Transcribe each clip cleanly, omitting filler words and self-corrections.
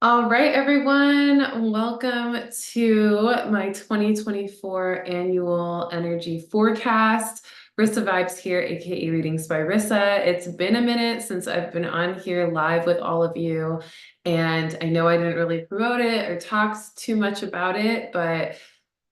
All right, everyone, welcome to my 2024 annual energy forecast. Rissa Vibes here, aka Readings by Rissa. It's been a minute since I've been on here live with all of you, and I know I didn't really promote it or talk too much about it, but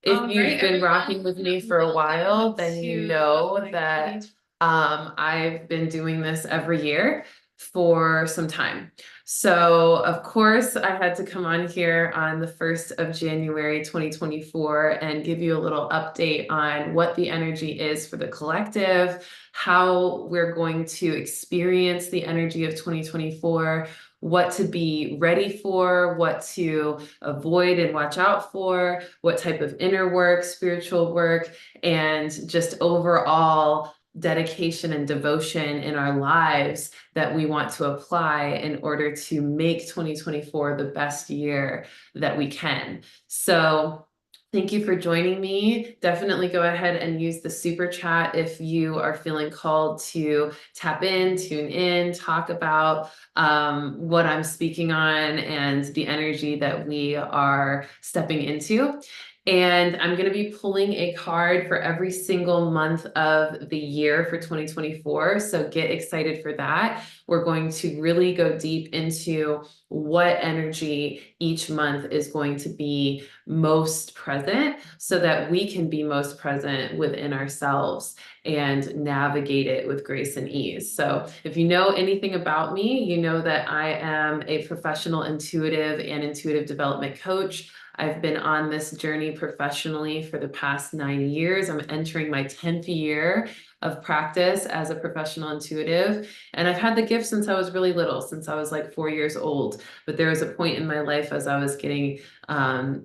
if you've been rocking with me for a while, then you know that I've been doing this every year for some time. So, of course, I had to come on here on the 1st of January 2024 and give you a little update on what the energy is for the collective, how we're going to experience the energy of 2024, what to be ready for, what to avoid and watch out for, what type of inner work, spiritual work, and just overall dedication and devotion in our lives that we want to apply in order to make 2024 the best year that we can. So thank you for joining me. Definitely go ahead and use the super chat if you are feeling called to tap in, tune in, talk about what I'm speaking on and the energy that we are stepping into. And I'm going to be pulling a card for every single month of the year for 2024. So get excited for that. We're going to really go deep into what energy each month is going to be most present so that we can be most present within ourselves and navigate it with grace and ease. So if you know anything about me, you know that I am a professional intuitive and intuitive development coach. I've been on this journey professionally for the past 9 years. I'm entering my 10th year of practice as a professional intuitive. And I've had the gift since I was really little, since I was like 4 years old. But there was a point in my life as I was getting, becoming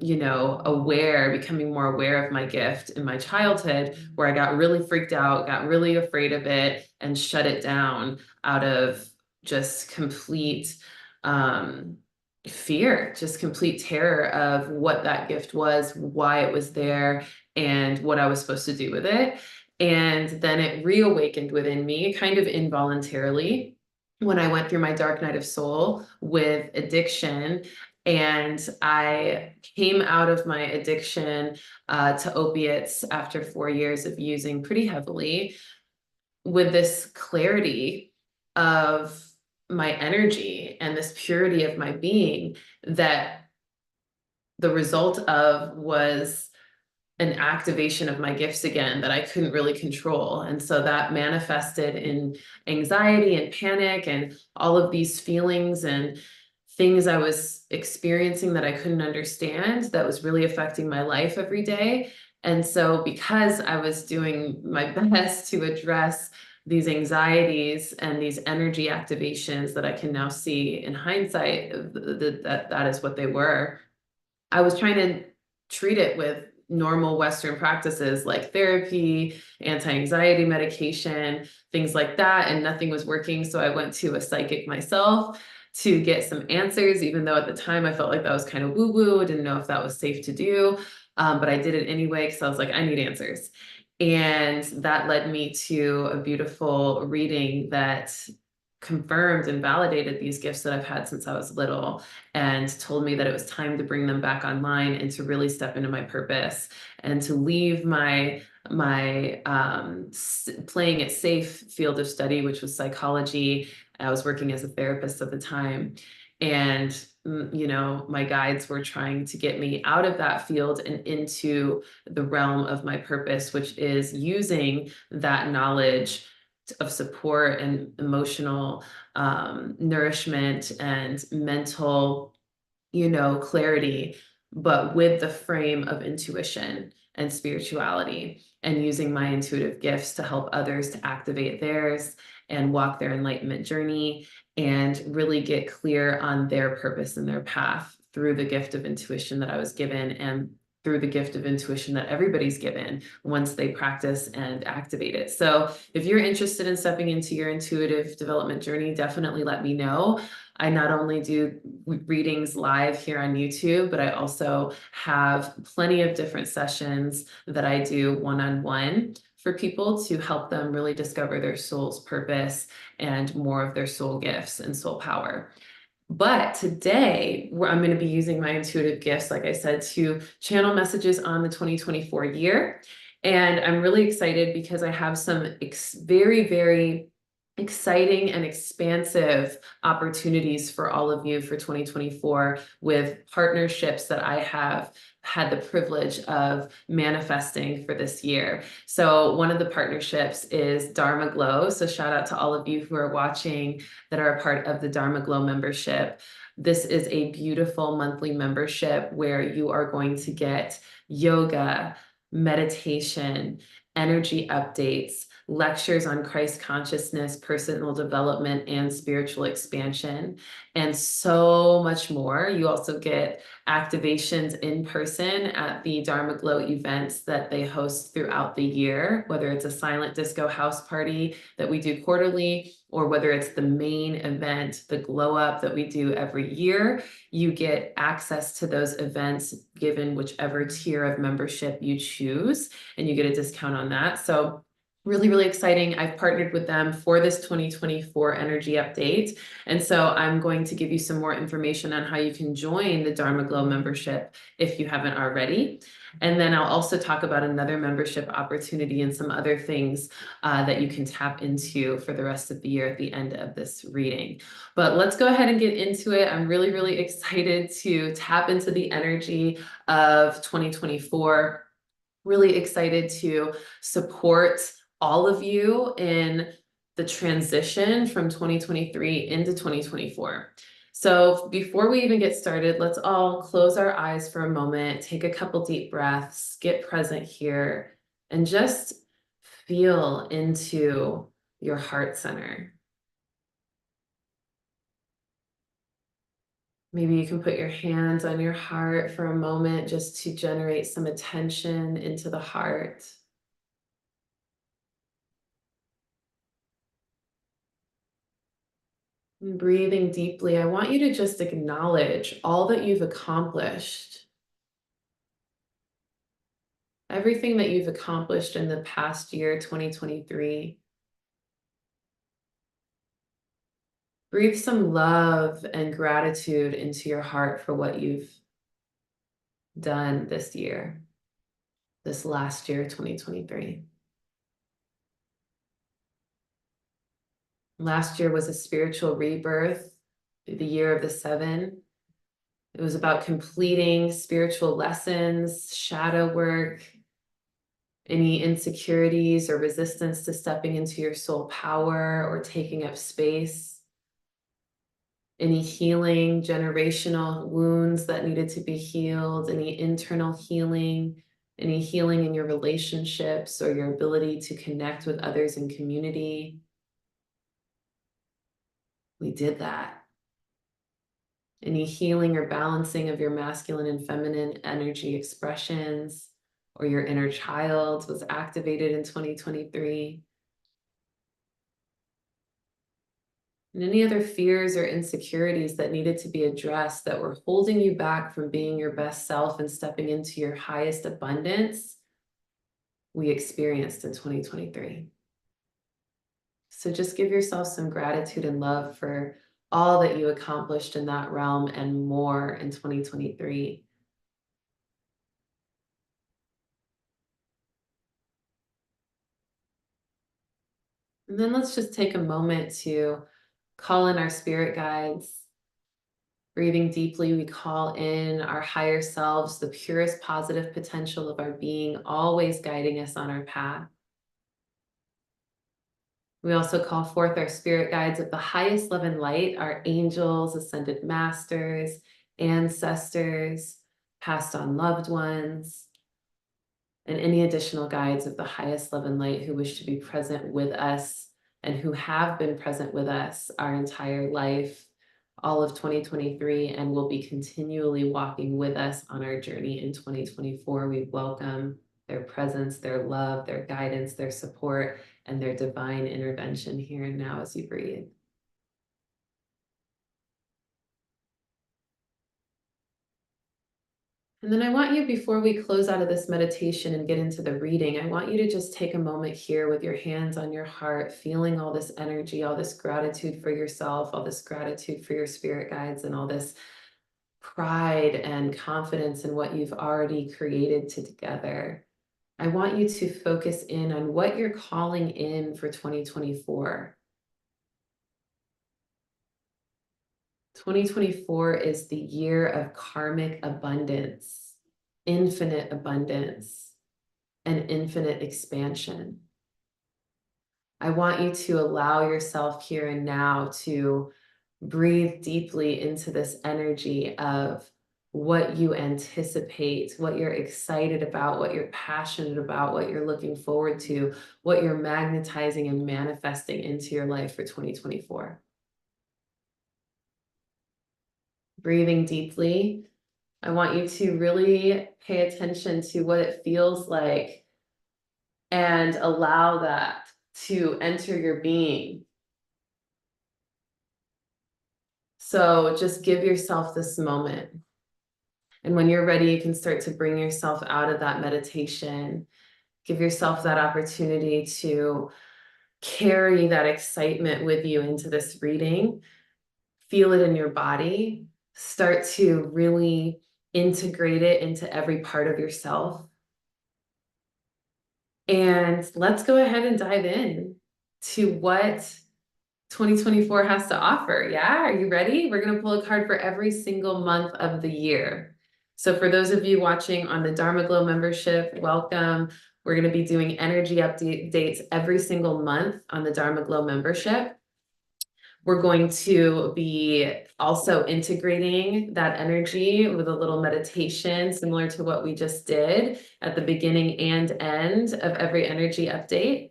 more aware of my gift in my childhood, where I got really freaked out, got really afraid of it, and shut it down out of just complete, fear, just complete terror of what that gift was, why it was there, and what I was supposed to do with it. And then it reawakened within me, kind of involuntarily, when I went through my dark night of soul with addiction. And I came out of my addiction to opiates after 4 years of using pretty heavily with this clarity of my energy and this purity of my being that the result of was an activation of my gifts again that I couldn't really control. And so that manifested in anxiety and panic and all of these feelings and things I was experiencing that I couldn't understand that was really affecting my life every day. And so because I was doing my best to address these anxieties and these energy activations that I can now see in hindsight, that is what they were. I was trying to treat it with normal Western practices like therapy, anti-anxiety medication, things like that, and nothing was working. So I went to a psychic myself to get some answers, even though at the time I felt like that was kind of woo-woo, didn't know if that was safe to do. But I did it anyway because I was like, I need answers. And that led me to a beautiful reading that confirmed and validated these gifts that I've had since I was little and told me that it was time to bring them back online and to really step into my purpose and to leave my playing it safe field of study, which was psychology. I was working as a therapist at the time. And my guides were trying to get me out of that field and into the realm of my purpose, which is using that knowledge of support and emotional nourishment and mental, clarity, but with the frame of intuition and spirituality, and using my intuitive gifts to help others to activate theirs and walk their enlightenment journey and really get clear on their purpose and their path through the gift of intuition that I was given and through the gift of intuition that everybody's given once they practice and activate it. So if you're interested in stepping into your intuitive development journey, definitely let me know. I not only do readings live here on YouTube, but I also have plenty of different sessions that I do one-on-one for people to help them really discover their soul's purpose and more of their soul gifts and soul power. But today, I'm going to be using my intuitive gifts, like I said, to channel messages on the 2024 year. And I'm really excited because I have some very, very exciting and expansive opportunities for all of you for 2024 with partnerships that I have had the privilege of manifesting for this year. So one of the partnerships is Dharma Glow. So shout out to all of you who are watching that are a part of the Dharma Glow membership. This is a beautiful monthly membership where you are going to get yoga, meditation, energy updates, lectures on Christ consciousness, personal development, and spiritual expansion, and so much more. You also get activations in person at the Dharma Glow events that they host throughout the year, whether it's a silent disco house party that we do quarterly, or whether it's the main event, the glow up that we do every year. You get access to those events given whichever tier of membership you choose, and you get a discount on that. So really, really exciting. I've partnered with them for this 2024 energy update. And so I'm going to give you some more information on how you can join the Dharma Glow membership if you haven't already. And then I'll also talk about another membership opportunity and some other things that you can tap into for the rest of the year at the end of this reading. But let's go ahead and get into it. I'm really, really excited to tap into the energy of 2024. Really excited to support all of you in the transition from 2023 into 2024. So before we even get started, let's all close our eyes for a moment, take a couple deep breaths, get present here, and just feel into your heart center. Maybe you can put your hands on your heart for a moment just to generate some attention into the heart. And breathing deeply, I want you to just acknowledge all that you've accomplished, everything that you've accomplished in the past year, 2023. Breathe some love and gratitude into your heart for what you've done this year, this last year, 2023. Last year was a spiritual rebirth, the year of the seven. It was about completing spiritual lessons, shadow work, any insecurities or resistance to stepping into your soul power or taking up space, any healing, generational wounds that needed to be healed, any internal healing, any healing in your relationships or your ability to connect with others in community. We did that. Any healing or balancing of your masculine and feminine energy expressions or your inner child was activated in 2023. And any other fears or insecurities that needed to be addressed that were holding you back from being your best self and stepping into your highest abundance, we experienced in 2023. So just give yourself some gratitude and love for all that you accomplished in that realm and more in 2023. And then let's just take a moment to call in our spirit guides. Breathing deeply, we call in our higher selves, the purest positive potential of our being, always guiding us on our path. We also call forth our spirit guides of the highest love and light, our angels, ascended masters, ancestors, passed on loved ones, and any additional guides of the highest love and light who wish to be present with us and who have been present with us our entire life, all of 2023, and will be continually walking with us on our journey in 2024. We welcome their presence, their love, their guidance, their support, and their divine intervention here and now as you breathe. And then I want you, before we close out of this meditation and get into the reading, I want you to just take a moment here with your hands on your heart, feeling all this energy, all this gratitude for yourself, all this gratitude for your spirit guides, and all this pride and confidence in what you've already created together. I want you to focus in on what you're calling in for 2024. 2024 is the year of karmic abundance, infinite abundance, and infinite expansion. I want you to allow yourself here and now to breathe deeply into this energy of what you anticipate, what you're excited about, what you're passionate about, what you're looking forward to, what you're magnetizing and manifesting into your life for 2024. Breathing deeply. I want you to really pay attention to what it feels like and allow that to enter your being. So just give yourself this moment. And when you're ready, you can start to bring yourself out of that meditation. Give yourself that opportunity to carry that excitement with you into this reading. Feel it in your body. Start to really integrate it into every part of yourself. And let's go ahead and dive in to what 2024 has to offer. Yeah, are you ready? We're going to pull a card for every single month of the year. So for those of you watching on the Dharma Glow membership, welcome. We're going to be doing energy updates every single month on the Dharma Glow membership. We're going to be also integrating that energy with a little meditation similar to what we just did at the beginning and end of every energy update.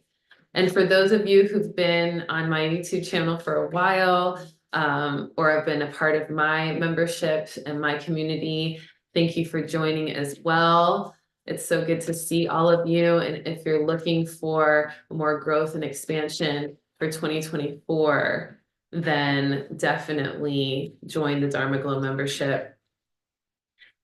And for those of you who've been on my YouTube channel for a while, or have been a part of my membership and my community, thank you for joining as well. It's so good to see all of you. And if you're looking for more growth and expansion for 2024, then definitely join the Dharma Glow membership.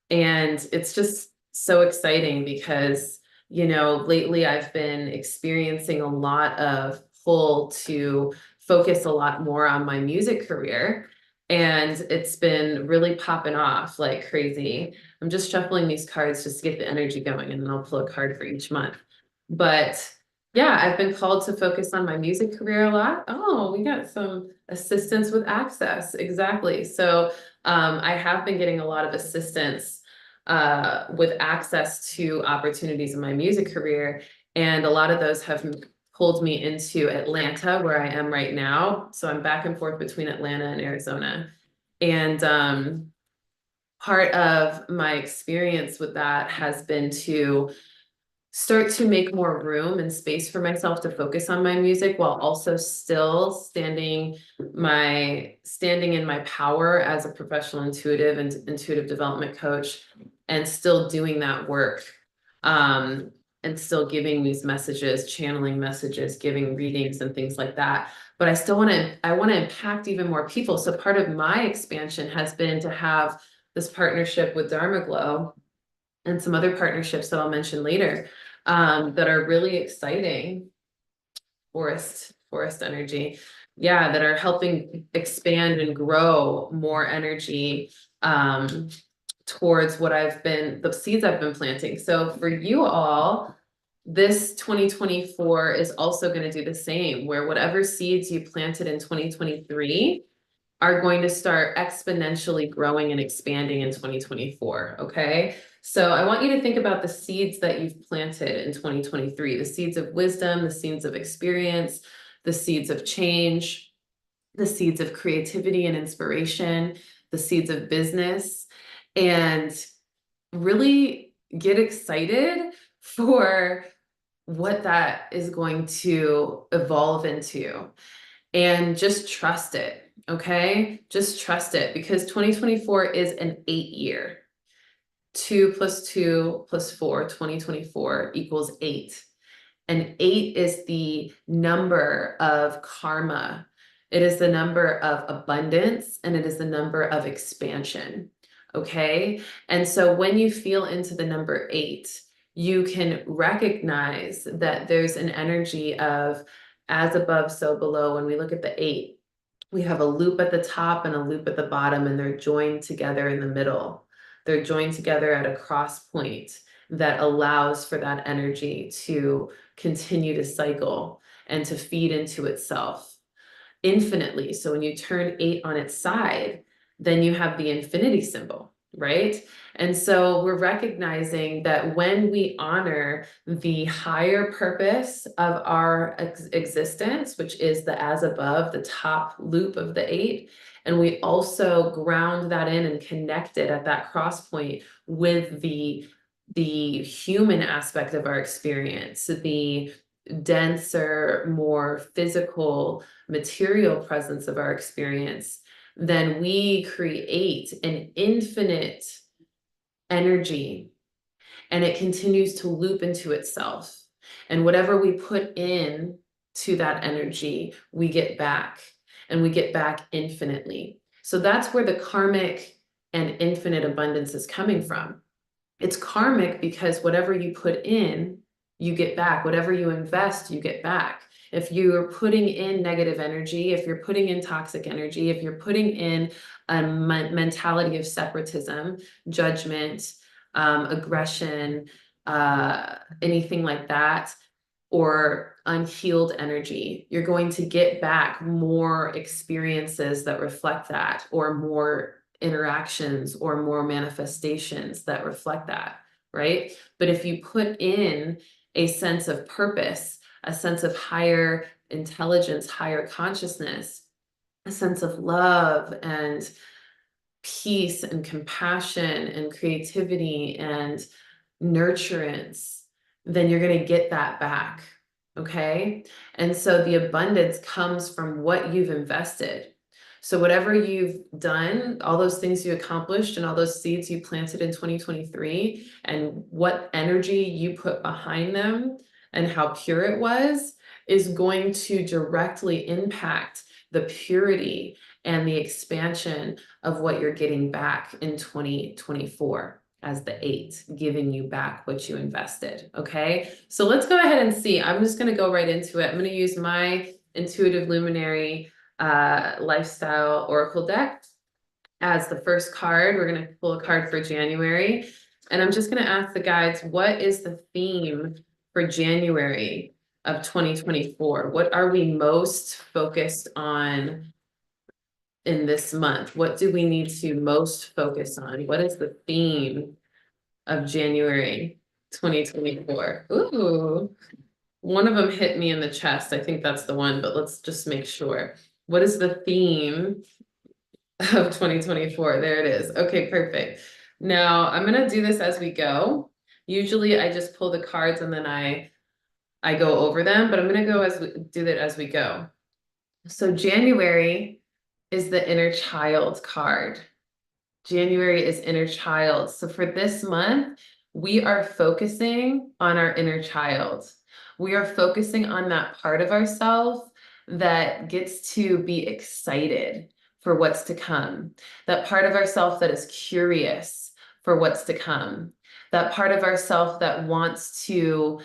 And it's just so exciting because, you know, lately I've been experiencing a lot of pull to focus a lot more on my music career. And it's been really popping off like crazy. I'm just shuffling these cards just to get the energy going, and then I'll pull a card for each month. But yeah, I've been called to focus on my music career a lot. Oh, we got some assistance with access. Exactly. So I have been getting a lot of assistance with access to opportunities in my music career. And a lot of those have pulled me into Atlanta, where I am right now. So I'm back and forth between Atlanta and Arizona. And part of my experience with that has been to start to make more room and space for myself to focus on my music while also still standing in my power as a professional intuitive and intuitive development coach, and still doing that work, and still giving these messages, channeling messages, giving readings and things like that. But I want to impact even more people. So part of my expansion has been to have this partnership with Dharma Glow and some other partnerships that I'll mention later, that are really exciting. Forest energy. Yeah, that are helping expand and grow more energy towards the seeds I've been planting. So for you all, this 2024 is also going to do the same, where whatever seeds you planted in 2023 are going to start exponentially growing and expanding in 2024, okay? So I want you to think about the seeds that you've planted in 2023, the seeds of wisdom, the seeds of experience, the seeds of change, the seeds of creativity and inspiration, the seeds of business, and really get excited for what that is going to evolve into. And just trust it, okay? Just trust it, because 2024 is an 8-year. 2 + 2 + 4, 2024 equals 8. And 8 is the number of karma. It is the number of abundance, and it is the number of expansion. Okay. And so when you feel into the number 8, you can recognize that there's an energy of as above, so below. When we look at the 8, we have a loop at the top and a loop at the bottom, and they're joined together in the middle. They're joined together at a cross point that allows for that energy to continue to cycle and to feed into itself infinitely. So when you turn 8 on its side, then you have the infinity symbol, right? And so we're recognizing that when we honor the higher purpose of our existence, which is the as above, the top loop of the 8, and we also ground that in and connect it at that cross point with the human aspect of our experience, the denser, more physical, material presence of our experience, then we create an infinite energy, and it continues to loop into itself. And whatever we put in to that energy, we get back, and we get back infinitely. So that's where the karmic and infinite abundance is coming from. It's karmic because whatever you put in, you get back. Whatever you invest, you get back. If you're putting in negative energy, if you're putting in toxic energy, if you're putting in a mentality of separatism, judgment, aggression, anything like that, or unhealed energy, you're going to get back more experiences that reflect that, or more interactions, or more manifestations that reflect that, right? But if you put in a sense of purpose, a sense of higher intelligence, higher consciousness, a sense of love and peace and compassion and creativity and nurturance, then you're going to get that back. Okay. And so the abundance comes from what you've invested. So whatever you've done, all those things you accomplished and all those seeds you planted in 2023, and what energy you put behind them and how pure it was, is going to directly impact the purity and the expansion of what you're getting back in 2024 as the 8, giving you back what you invested. Okay, so let's go ahead and see. I'm just going to go right into it. I'm going to use my intuitive luminary lifestyle oracle deck as the first card. We're going to pull a card for January, and I'm just going to ask the guides, what is the theme for January of 2024? What are we most focused on in this month? What do we need to most focus on? What is the theme of January 2024? Ooh, one of them hit me in the chest. I think that's the one, but let's just make sure. What is the theme of 2024? There it is. Okay, perfect. Now I'm going to do this as we go. Usually I just pull the cards and then I go over them, but I'm going to go as we do that as we go. So January is the inner child card. January is inner child. So for this month, we are focusing on our inner child. We are focusing on that part of ourselves that gets to be excited for what's to come. That part of ourselves that is curious for what's to come. That part of ourselves that wants to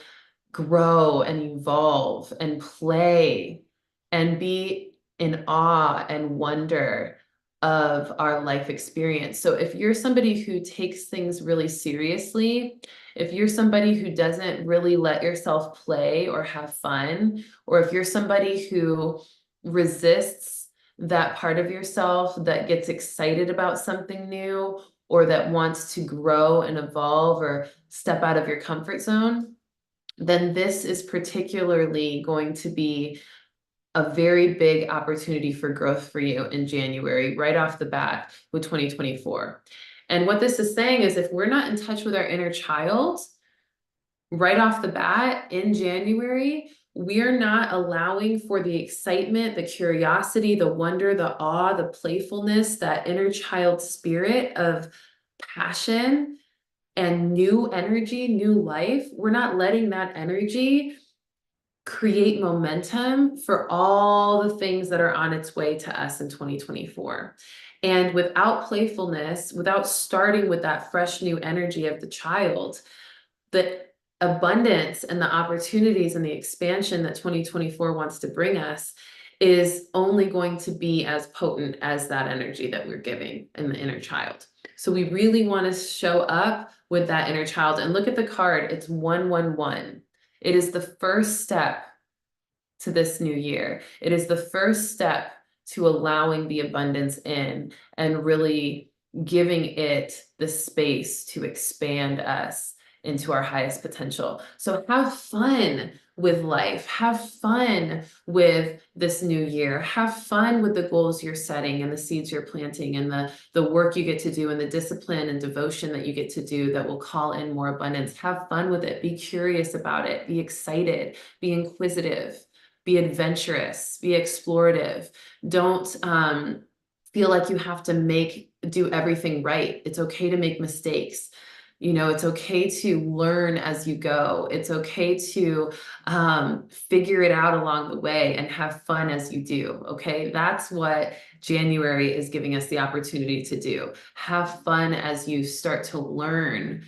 grow and evolve and play and be in awe and wonder of our life experience. So if you're somebody who takes things really seriously, if you're somebody who doesn't really let yourself play or have fun, or if you're somebody who resists that part of yourself that gets excited about something new, or that wants to grow and evolve or step out of your comfort zone, then this is particularly going to be a very big opportunity for growth for you in January, right off the bat with 2024. And what this is saying is, if we're not in touch with our inner child right off the bat in January, we're not allowing for the excitement, the curiosity, the wonder, the awe, the playfulness, that inner child spirit of passion and new energy, new life. We're not letting that energy create momentum for all the things that are on its way to us in 2024. And without playfulness, without starting with that fresh new energy of the child, the abundance and the opportunities and the expansion that 2024 wants to bring us is only going to be as potent as that energy that we're giving in the inner child. So we really want to show up with that inner child. And look at the card, it's 111. It is the first step to this new year. It is the first step to allowing the abundance in and really giving it the space to expand us into our highest potential. So have fun with life. Have fun with this new year. Have fun with the goals you're setting and the seeds you're planting and the work you get to do and the discipline and devotion that you get to do that will call in more abundance. Have fun with it. Be curious about it. Be excited. Be inquisitive. Be adventurous. Be explorative. Don't feel like you have to do everything right. It's okay to make mistakes. You know, it's okay to learn as you go. It's okay to figure it out along the way and have fun as you do. Okay, that's what January is giving us the opportunity to do. Have fun as you start to learn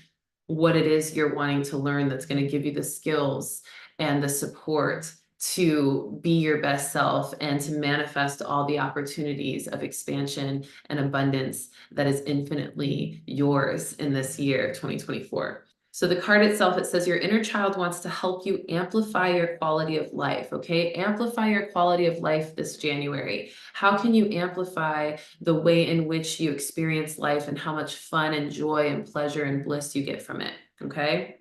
what it is you're wanting to learn that's going to give you the skills and the support to be your best self and to manifest all the opportunities of expansion and abundance that is infinitely yours in this year, 2024. So the card itself, it says your inner child wants to help you amplify your quality of life, okay? Amplify your quality of life this January. How can you amplify the way in which you experience life and how much fun and joy and pleasure and bliss you get from it, okay?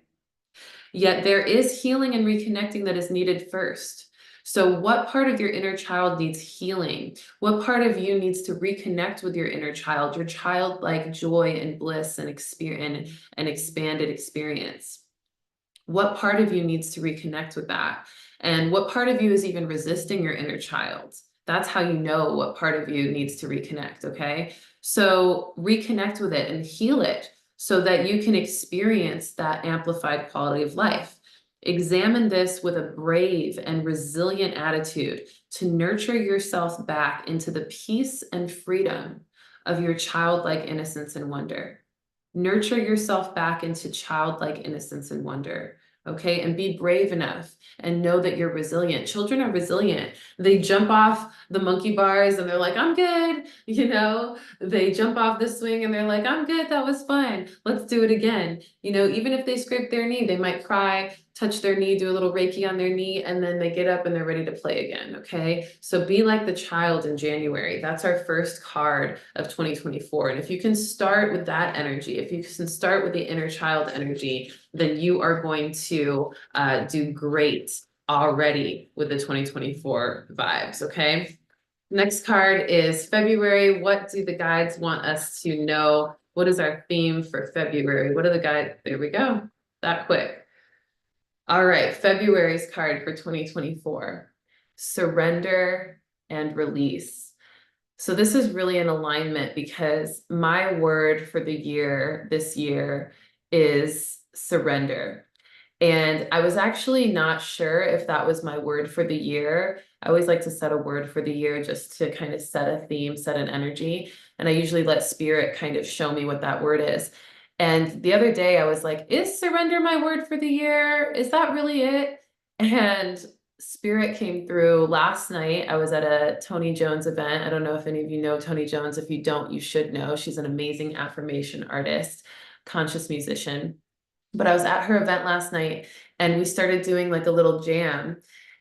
Yet there is healing and reconnecting that is needed first. So what part of your inner child needs healing? What part of you needs to reconnect with your inner child, your childlike joy and bliss and experience and expanded experience? What part of you needs to reconnect with that? And what part of you is even resisting your inner child? That's how you know what part of you needs to reconnect, okay? So reconnect with it and heal it so that you can experience that amplified quality of life. Examine this with a brave and resilient attitude to nurture yourself back into the peace and freedom of your childlike innocence and wonder. Nurture yourself back into childlike innocence and wonder, okay? And be brave enough and know that you're resilient. Children are resilient. They jump off the monkey bars and they're like, I'm good, you know? They jump off the swing and they're like, I'm good, that was fun. Let's do it again. You know, even if they scrape their knee, they might cry, touch their knee, do a little Reiki on their knee, and then they get up and they're ready to play again, okay? So be like the child in January. That's our first card of 2024. And if you can start with that energy, if you can start with the inner child energy, then you are going to do great already with the 2024 vibes, okay? Next card is February. What do the guides want us to know? What is our theme for February? What are the guides? There we go. That quick. All right, February's card for 2024, surrender and release. So this is really in alignment because my word for the year this year is surrender. And I was actually not sure if that was my word for the year. I always like to set a word for the year just to kind of set a theme, set an energy. And I usually let spirit kind of show me what that word is. And the other day I was like, is surrender my word for the year? Is that really it? And spirit came through last night. I was at a Tony Jones event. I don't know if any of you know Tony Jones. If you don't, you should know. She's an amazing affirmation artist, conscious musician. But I was at her event last night and we started doing like a little jam.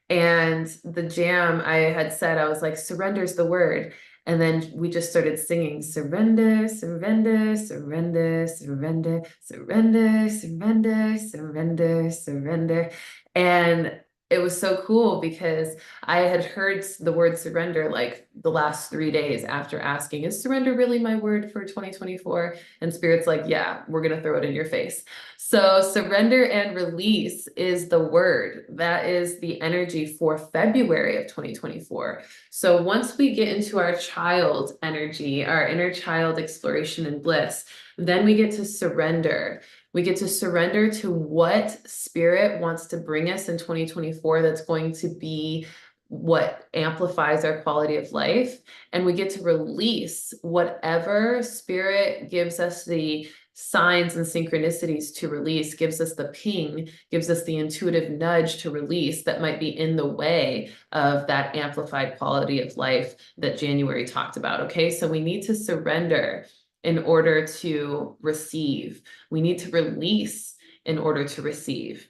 And the jam I had said, I was like, surrender's the word. And then we just started singing, surrender, surrender, surrender, surrender, surrender, surrender, surrender, surrender. And it was so cool because I had heard the word surrender like the last 3 days after asking, is surrender really my word for 2024? And Spirit's like, yeah, we're going to throw it in your face. So surrender and release is the word. That is the energy for February of 2024. So once we get into our child energy, our inner child exploration and bliss, then we get to surrender. We get to surrender to what spirit wants to bring us in 2024 that's going to be what amplifies our quality of life, and we get to release whatever spirit gives us the signs and synchronicities to release, gives us the ping, gives us the intuitive nudge to release that might be in the way of that amplified quality of life that January talked about. Okay, so we need to surrender in order to receive. We need to release in order to receive.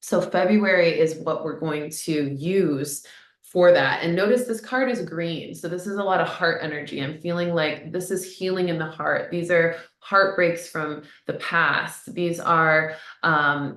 So February is what we're going to use for that. And notice this card is green. So this is a lot of heart energy. I'm feeling like this is healing in the heart. These are heartbreaks from the past. These are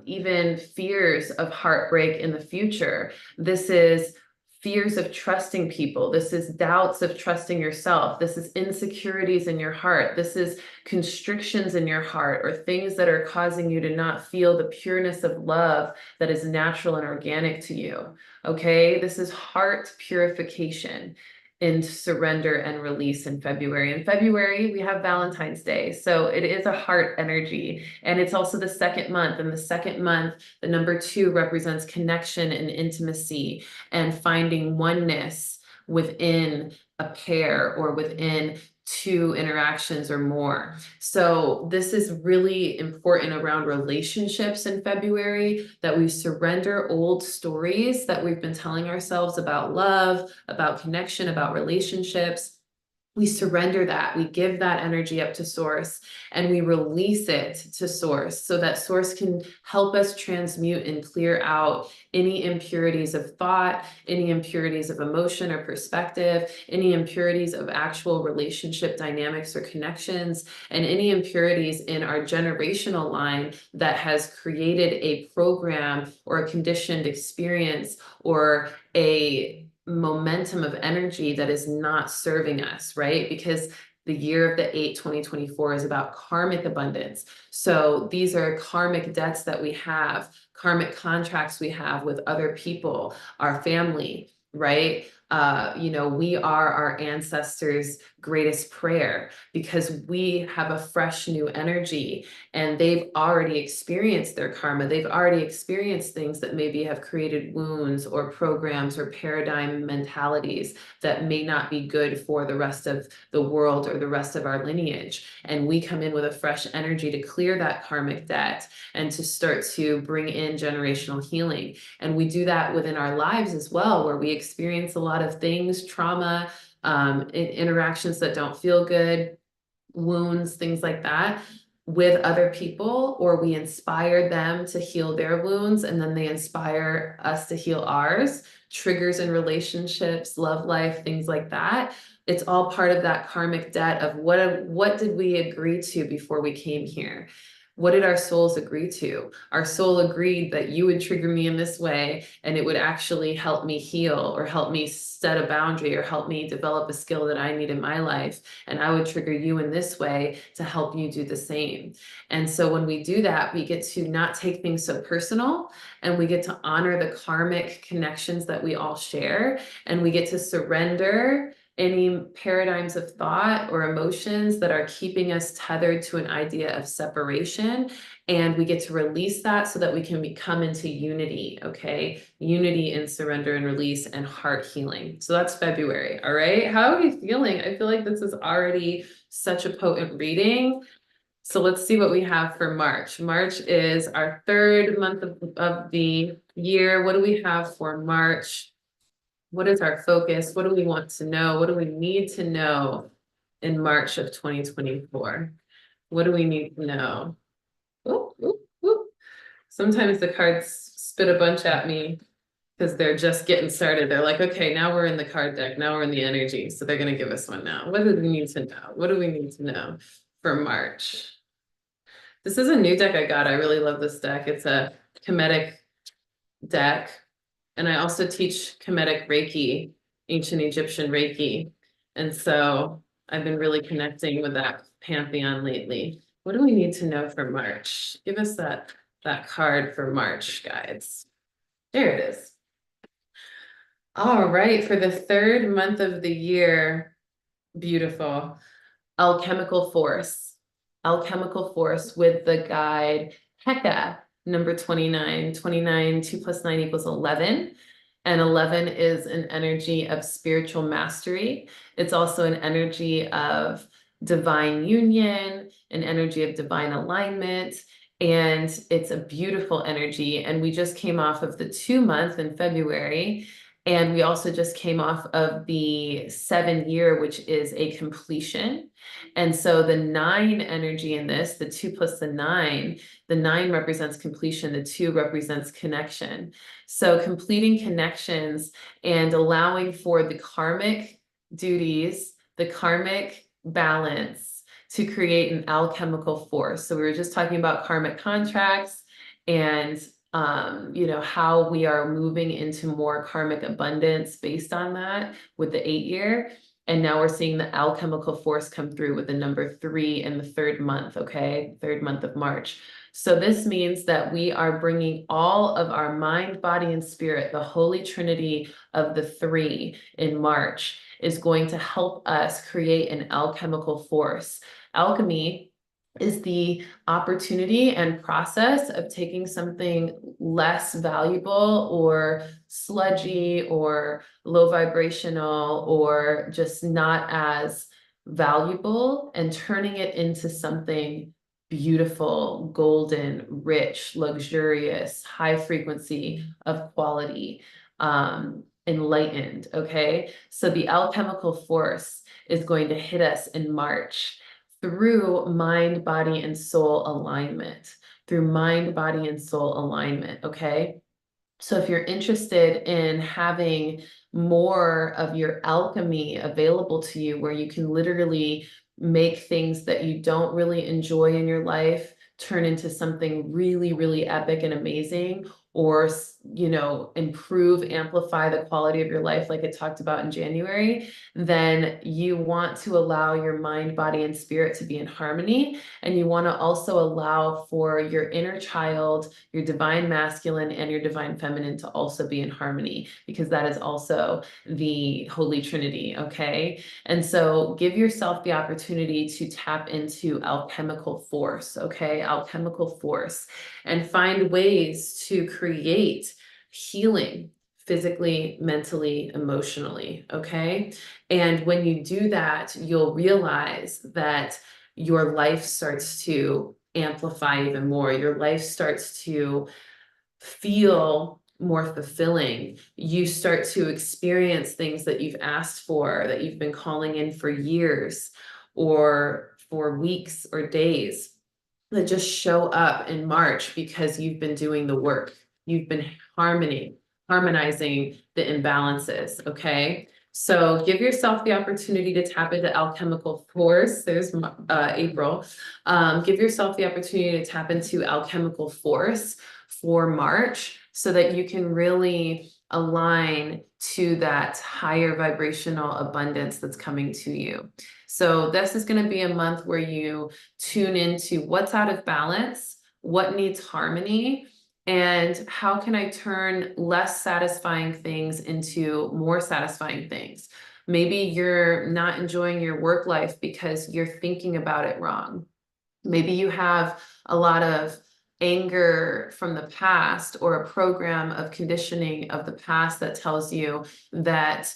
even fears of heartbreak in the future. This is fears of trusting people. This is doubts of trusting yourself. This is insecurities in your heart. This is constrictions in your heart, or things that are causing you to not feel the pureness of love that is natural and organic to you. Okay, this is heart purification in surrender and release in February. In February, we have Valentine's Day. So it is a heart energy. And it's also the second month. And the second month, the number 2 represents connection and intimacy and finding oneness within a pair or within 2 interactions or more. So this is really important around relationships in February, that we surrender old stories that we've been telling ourselves about love, about connection, about relationships. We surrender that, we give that energy up to source, and we release it to source so that source can help us transmute and clear out any impurities of thought, any impurities of emotion or perspective, any impurities of actual relationship dynamics or connections, and any impurities in our generational line that has created a program or a conditioned experience or a momentum of energy that is not serving us, right? Because the year of the 8, 2024 is about karmic abundance. So these are karmic debts that we have, karmic contracts we have with other people, our family, right? We are our ancestors' greatest prayer because we have a fresh new energy, and they've already experienced their karma. They've already experienced things that maybe have created wounds or programs or paradigm mentalities that may not be good for the rest of the world or the rest of our lineage. And we come in with a fresh energy to clear that karmic debt and to start to bring in generational healing. And we do that within our lives as well, where we experience a lot of things, trauma, interactions that don't feel good, wounds, things like that with other people, or we inspire them to heal their wounds and then they inspire us to heal ours, triggers in relationships, love life, things like that. It's all part of that karmic debt of what did we agree to before we came here? What did our souls agree to? Our soul agreed that you would trigger me in this way, and it would actually help me heal or help me set a boundary or help me develop a skill that I need in my life. And I would trigger you in this way to help you do the same. And so when we do that, we get to not take things so personal, and we get to honor the karmic connections that we all share, and we get to surrender any paradigms of thought or emotions that are keeping us tethered to an idea of separation. And we get to release that so that we can come into unity, okay? Unity in surrender and release and heart healing. So that's February, all right? How are we feeling? I feel like this is already such a potent reading. So let's see what we have for March. March is our 3rd month of the year. What do we have for March? What is our focus? What do we want to know? What do we need to know in March of 2024? What do we need to know? Oop, oop, oop. Sometimes the cards spit a bunch at me because they're just getting started. They're like, okay, now we're in the card deck. Now we're in the energy. So they're going to give us one now. What do we need to know? What do we need to know for March? This is a new deck I got. I really love this deck. It's a Kemetic deck. And I also teach Kemetic Reiki, ancient Egyptian Reiki. And so I've been really connecting with that pantheon lately. What do we need to know for March? Give us that card for March, guides. There it is. All right, for the 3rd month of the year, beautiful. Alchemical force. Alchemical force with the guide Heka, number 29. 29, 2 + 9 = 11. And 11 is an energy of spiritual mastery. It's also an energy of divine union, an energy of divine alignment. And it's a beautiful energy. And we just came off of the 2 month in February. And we also just came off of the 7 year, which is a completion. And so the 9 energy in this, the 2 plus the 9 represents completion, the 2 represents connection. So completing connections and allowing for the karmic duties, the karmic balance to create an alchemical force. So we were just talking about karmic contracts and how we are moving into more karmic abundance based on that with the 8 year. And now we're seeing the alchemical force come through with the number 3 in the 3rd month, okay? 3rd month of March. So this means that we are bringing all of our mind, body, and spirit, the Holy Trinity of the 3 in March is going to help us create an alchemical force. Alchemy is the opportunity and process of taking something less valuable or sludgy or low vibrational or just not as valuable and turning it into something beautiful, golden, rich, luxurious, high frequency of quality, enlightened, okay? So the alchemical force is going to hit us in March through mind, body, and soul alignment, okay? So if you're interested in having more of your alchemy available to you, where you can literally make things that you don't really enjoy in your life turn into something really, really epic and amazing, or, improve, amplify the quality of your life like it talked about in January, then you want to allow your mind, body, and spirit to be in harmony. And you want to also allow for your inner child, your divine masculine, and your divine feminine to also be in harmony, because that is also the Holy Trinity, okay? And so give yourself the opportunity to tap into alchemical force, okay? Alchemical force, and find ways to create healing physically, mentally, emotionally, okay? And when you do that, you'll realize that your life starts to amplify even more. Your life starts to feel more fulfilling. You start to experience things that you've asked for, that you've been calling in for years or for weeks or days, that just show up in March because you've been doing the work. You've been harmonizing the imbalances, okay? So give yourself the opportunity to tap into alchemical force. There's April. Give yourself the opportunity to tap into alchemical force for March so that you can really align to that higher vibrational abundance that's coming to you. So this is going to be a month where you tune into what's out of balance, what needs harmony, and how can I turn less satisfying things into more satisfying things. Maybe you're not enjoying your work life because you're thinking about it wrong. Maybe you have a lot of anger from the past or a program of conditioning of the past that tells you that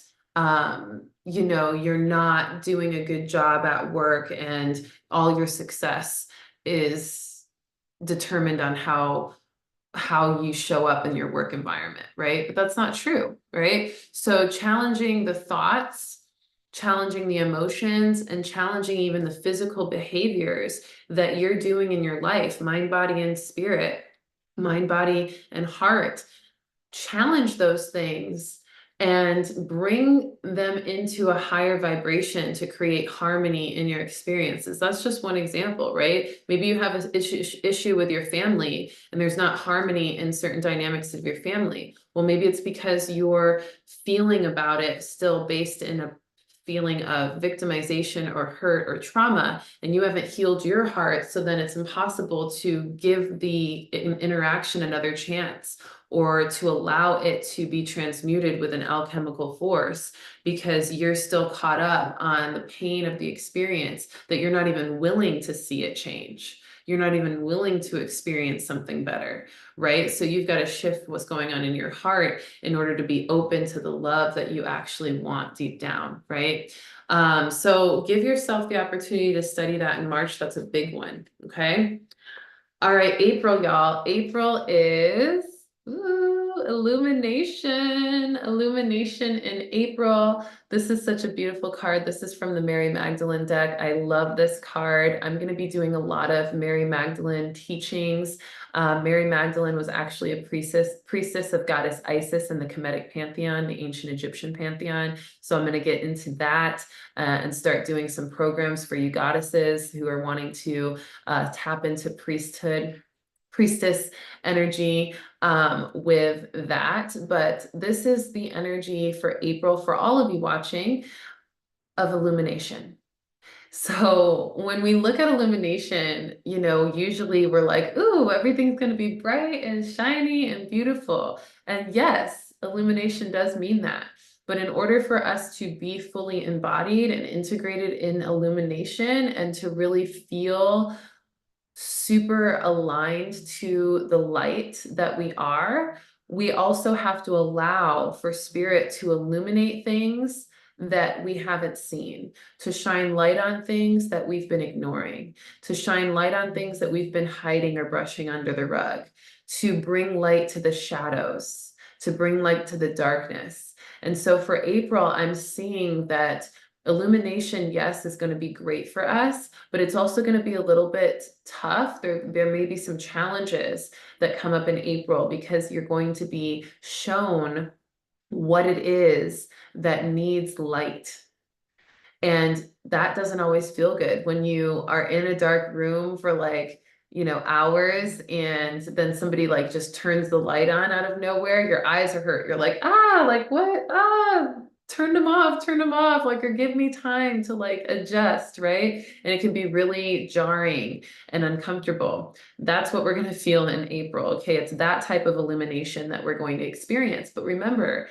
you're not doing a good job at work and all your success is determined on how you show up in your work environment, right? But that's not true, right? So challenging the thoughts, challenging the emotions, and challenging even the physical behaviors that you're doing in your life, mind, body, and spirit, mind, body, and heart. Challenge those things and bring them into a higher vibration to create harmony in your experiences. That's just one example, right? Maybe you have an issue with your family and there's not harmony in certain dynamics of your family. Well, maybe it's because you're feeling about it still based in a feeling of victimization or hurt or trauma, and you haven't healed your heart, so then it's impossible to give the interaction another chance or to allow it to be transmuted with an alchemical force because you're still caught up on the pain of the experience that you're not even willing to see it change. you're not even willing to experience something better, right? So you've got to shift what's going on in your heart in order to be open to the love that you actually want deep down, right? So give yourself the opportunity to study that in March. That's a big one, okay? All right, April, y'all. April is Illumination. Illumination in April. This is such a beautiful card. This is from the Mary Magdalene deck. I love this card. I'm going to be doing a lot of Mary Magdalene teachings. Mary Magdalene was actually a priestess of goddess Isis in the Kemetic pantheon, the ancient Egyptian pantheon. So I'm going to get into that and start doing some programs for you goddesses who are wanting to tap into priestess energy with that. But this is the energy for April for all of you watching of illumination. So when we look at illumination, you know, usually we're like, ooh, everything's going to be bright and shiny and beautiful. And yes, illumination does mean that. But in order for us to be fully embodied and integrated in illumination and to really feel super aligned to the light that we are, we also have to allow for spirit to illuminate things that we haven't seen, to shine light on things that we've been ignoring, to shine light on things that we've been hiding or brushing under the rug, to bring light to the shadows, to bring light to the darkness. And so for April, I'm seeing that illumination, yes, is going to be great for us, but it's also going to be a little bit tough. There may be some challenges that come up in April because you're going to be shown what it is that needs light. And that doesn't always feel good when you are in a dark room for like, you know, hours, and then somebody like just turns the light on out of nowhere. Your eyes are hurt. You're like, like what? Turn them off, like, or give me time to like adjust, right? And it can be really jarring and uncomfortable. That's what we're going to feel in April. Okay, it's that type of illumination that we're going to experience. But remember,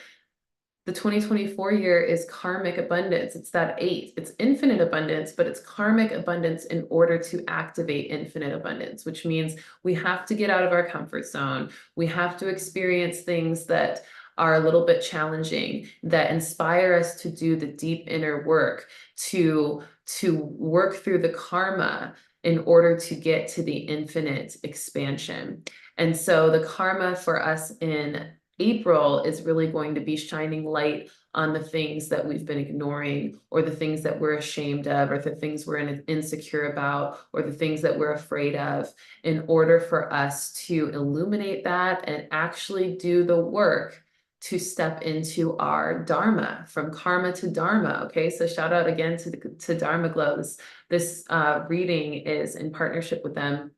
the 2024 year is karmic abundance. It's that 8. It's infinite abundance, but it's karmic abundance in order to activate infinite abundance, which means we have to get out of our comfort zone. We have to experience things that are a little bit challenging, that inspire us to do the deep inner work, to work through the karma in order to get to the infinite expansion. And so the karma for us in April is really going to be shining light on the things that we've been ignoring, or the things that we're ashamed of, or the things we're insecure about, or the things that we're afraid of, in order for us to illuminate that and actually do the work to step into our dharma, from karma to dharma. Okay, so shout out again to Dharma Glow. This reading is in partnership with them.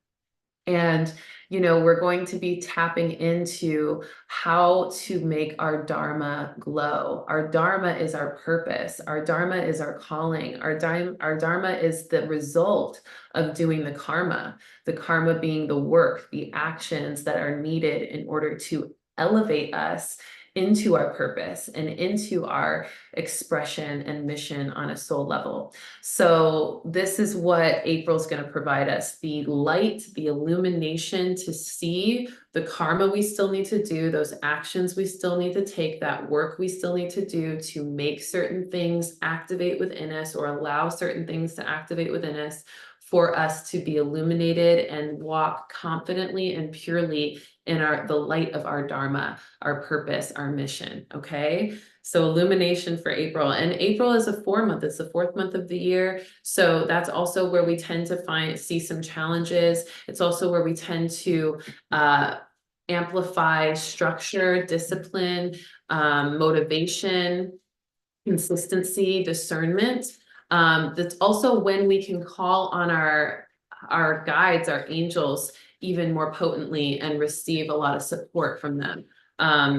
And, you know, we're going to be tapping into how to make our dharma glow. Our dharma is our purpose. Our dharma is our calling. Our dharma is the result of doing the karma being the work, the actions that are needed in order to elevate us into our purpose and into our expression and mission on a soul level. So this is what April's going to provide us: the light, the illumination to see the karma we still need to do, those actions we still need to take, that work we still need to do to make certain things activate within us, or allow certain things to activate within us, for us to be illuminated and walk confidently and purely in the light of our dharma, our purpose, our mission. Okay, so illumination for April. And April is a 4-month. It's the 4th month of the year. So that's also where we tend to see some challenges. It's also where we tend to amplify structure, discipline, motivation, consistency, discernment. That's also when we can call on our guides, our angels, even more potently, and receive a lot of support from them.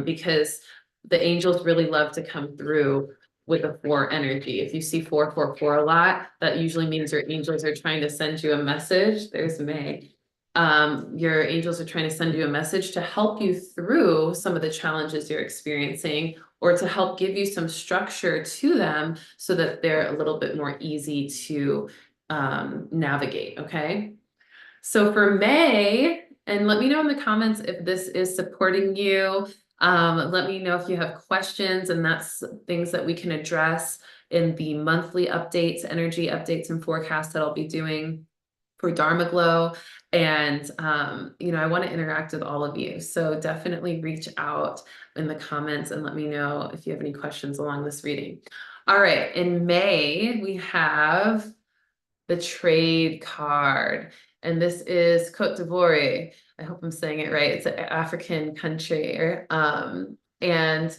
Because the angels really love to come through with a 4 energy. If you see 444 a lot, that usually means your angels are trying to send you a message. There's May. Your angels are trying to send you a message to help you through some of the challenges you're experiencing, or to help give you some structure to them so that they're a little bit more easy to navigate. Okay. So for May, and let me know in the comments if this is supporting you. Let me know if you have questions, and that's things that we can address in the monthly updates, energy updates and forecasts that I'll be doing for Dharma Glow. And, I want to interact with all of you. So definitely reach out in the comments and let me know if you have any questions along this reading. All right, in May, we have the trade card. And this is Cote d'Ivoire. I hope I'm saying it right. It's an African country. And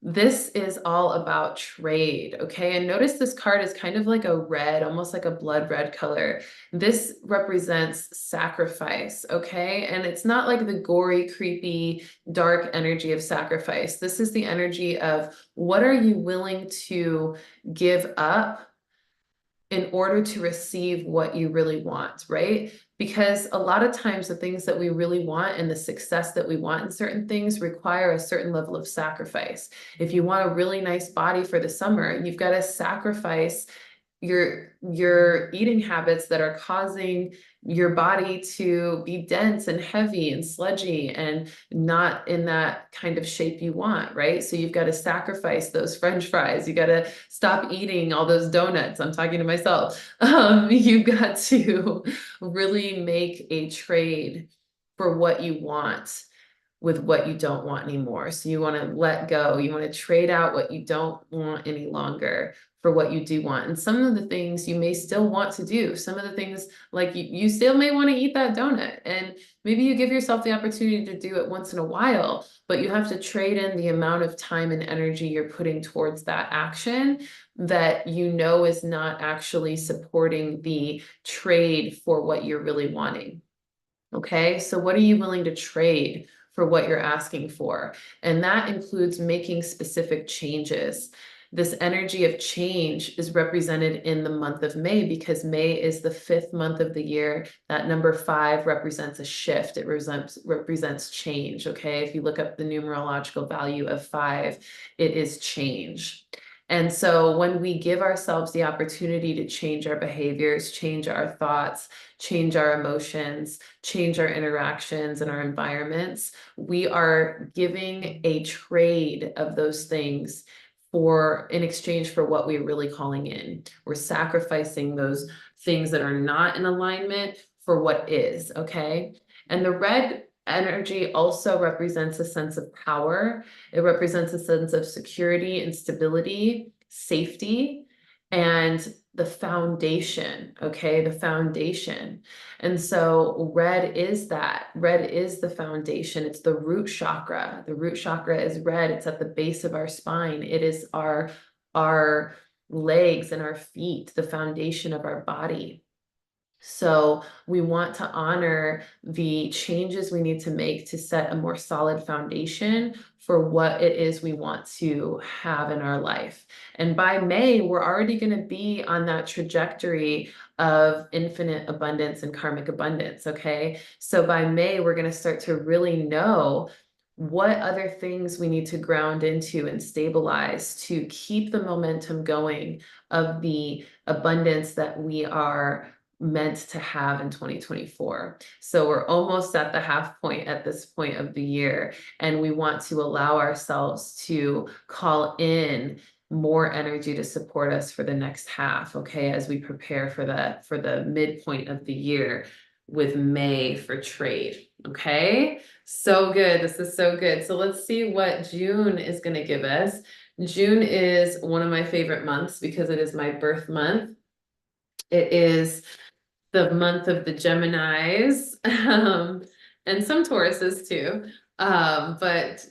this is all about trade, okay? And notice this card is kind of like a red, almost like a blood red color. This represents sacrifice, okay? And it's not like the gory, creepy, dark energy of sacrifice. This is the energy of what are you willing to give up in order to receive what you really want, right? Because a lot of times the things that we really want and the success that we want in certain things require a certain level of sacrifice. If you want a really nice body for the summer, you've got to sacrifice your eating habits that are causing your body to be dense and heavy and sludgy and not in that kind of shape you want, right? So you've got to sacrifice those French fries. You got to stop eating all those donuts. I'm talking to myself. You've got to really make a trade for what you want with what you don't want anymore. So you want to let go. You want to trade out what you don't want any longer for what you do want. And some of the things you may still want to do. Some of the things like you still may want to eat that donut. And maybe you give yourself the opportunity to do it once in a while, but you have to trade in the amount of time and energy you're putting towards that action that you know is not actually supporting the trade for what you're really wanting. Okay, so what are you willing to trade for what you're asking for? And that includes making specific changes. This energy of change is represented in the month of May because May is the 5th month of the year. That number 5 represents a shift. It represents change. Okay, if you look up the numerological value of 5, it is change. And so when we give ourselves the opportunity to change our behaviors, change our thoughts, change our emotions, change our interactions and our environments, we are giving a trade of those things in exchange for what we're really calling in. We're sacrificing those things that are not in alignment for what is, okay? And the red energy also represents a sense of power. It represents a sense of security and stability, safety, and the foundation, okay? The foundation. And so red is that. Red is the foundation. It's the root chakra. The root chakra is red. It's at the base of our spine. It is our legs and our feet, the foundation of our body. So we want to honor the changes we need to make to set a more solid foundation for what it is we want to have in our life. And by May, we're already going to be on that trajectory of infinite abundance and karmic abundance. Okay. So by May, we're going to start to really know what other things we need to ground into and stabilize to keep the momentum going of the abundance that we are meant to have in 2024. So we're almost at the half point at this point of the year, and we want to allow ourselves to call in more energy to support us for the next half, okay, as we prepare for the midpoint of the year with May for trade. Okay, so good. This is so good. So let's see what June is going to give us. June is one of my favorite months because it is my birth month. It is the month of the Geminis, and some Tauruses too. But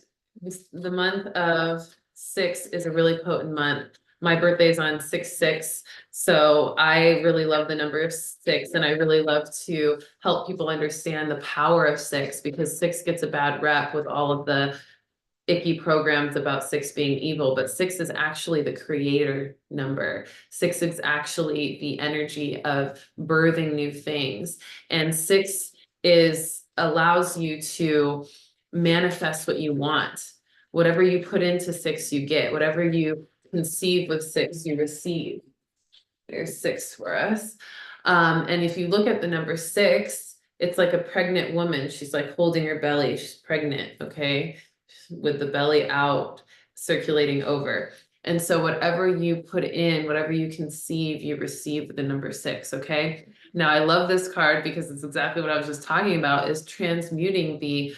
the month of 6 is a really potent month. My birthday is on 6/6, so I really love the number of 6, and I really love to help people understand the power of 6 because 6 gets a bad rep with all of the icky programs about 6 being evil, but 6 is actually the creator number. 6 is actually the energy of birthing new things. And 6 allows you to manifest what you want. Whatever you put into 6, you get. Whatever you conceive with 6, you receive. There's 6 for us. And if you look at the number 6, it's like a pregnant woman. She's like holding her belly. She's pregnant, okay, with the belly out, circulating over. And so whatever you put in, whatever you conceive, you receive with the number 6, okay? Now I love this card because it's exactly what I was just talking about, is transmuting the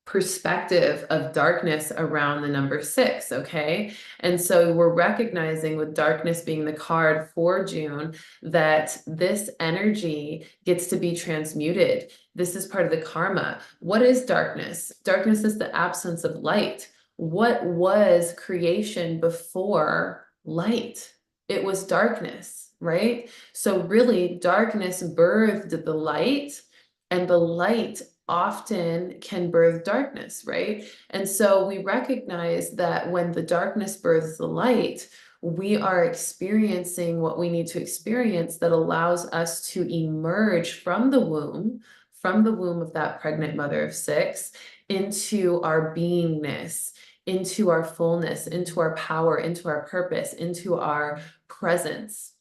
perspective of darkness around the number 6, okay? And so we're recognizing, with darkness being the card for June, that this energy gets to be transmuted. This is part of the karma. What is darkness? Darkness is the absence of light. What was creation before light? It was darkness, right? So really, darkness birthed the light, and the light often can birth darkness, right? And so we recognize that when the darkness births the light, we are experiencing what we need to experience that allows us to emerge from the womb of that pregnant mother of 6, into our beingness, into our fullness, into our power, into our purpose, into our presence.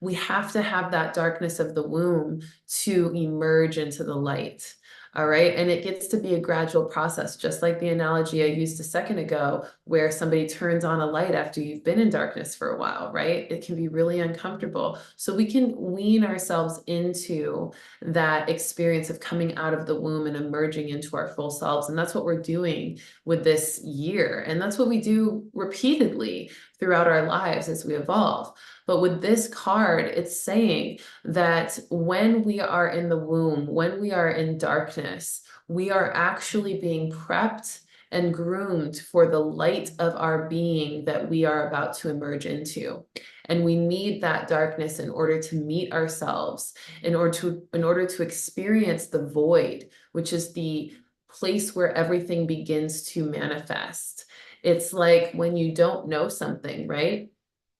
We have to have that darkness of the womb to emerge into the light. All right. And it gets to be a gradual process, just like the analogy I used a second ago, where somebody turns on a light after you've been in darkness for a while, right? It can be really uncomfortable. So we can wean ourselves into that experience of coming out of the womb and emerging into our full selves. And that's what we're doing with this year. And that's what we do repeatedly throughout our lives as we evolve. But with this card, it's saying that when we are in the womb, when we are in darkness, we are actually being prepped and groomed for the light of our being that we are about to emerge into. And we need that darkness in order to meet ourselves, in order to experience the void, which is the place where everything begins to manifest. It's like when you don't know something, right?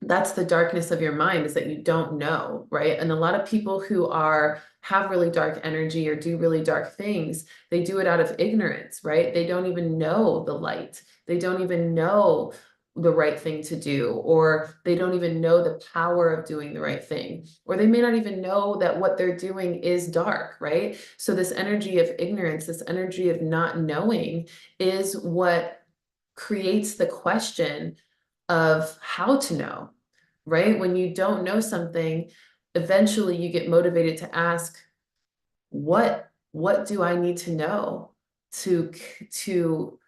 That's the darkness of your mind, is that you don't know, right? And a lot of people who have really dark energy or do really dark things, they do it out of ignorance, right? They don't even know the light. They don't even know the right thing to do, or they don't even know the power of doing the right thing, or they may not even know that what they're doing is dark, right? So this energy of ignorance, this energy of not knowing, is what creates the question of how to know, right? When you don't know something, eventually you get motivated to ask, what do I need to know to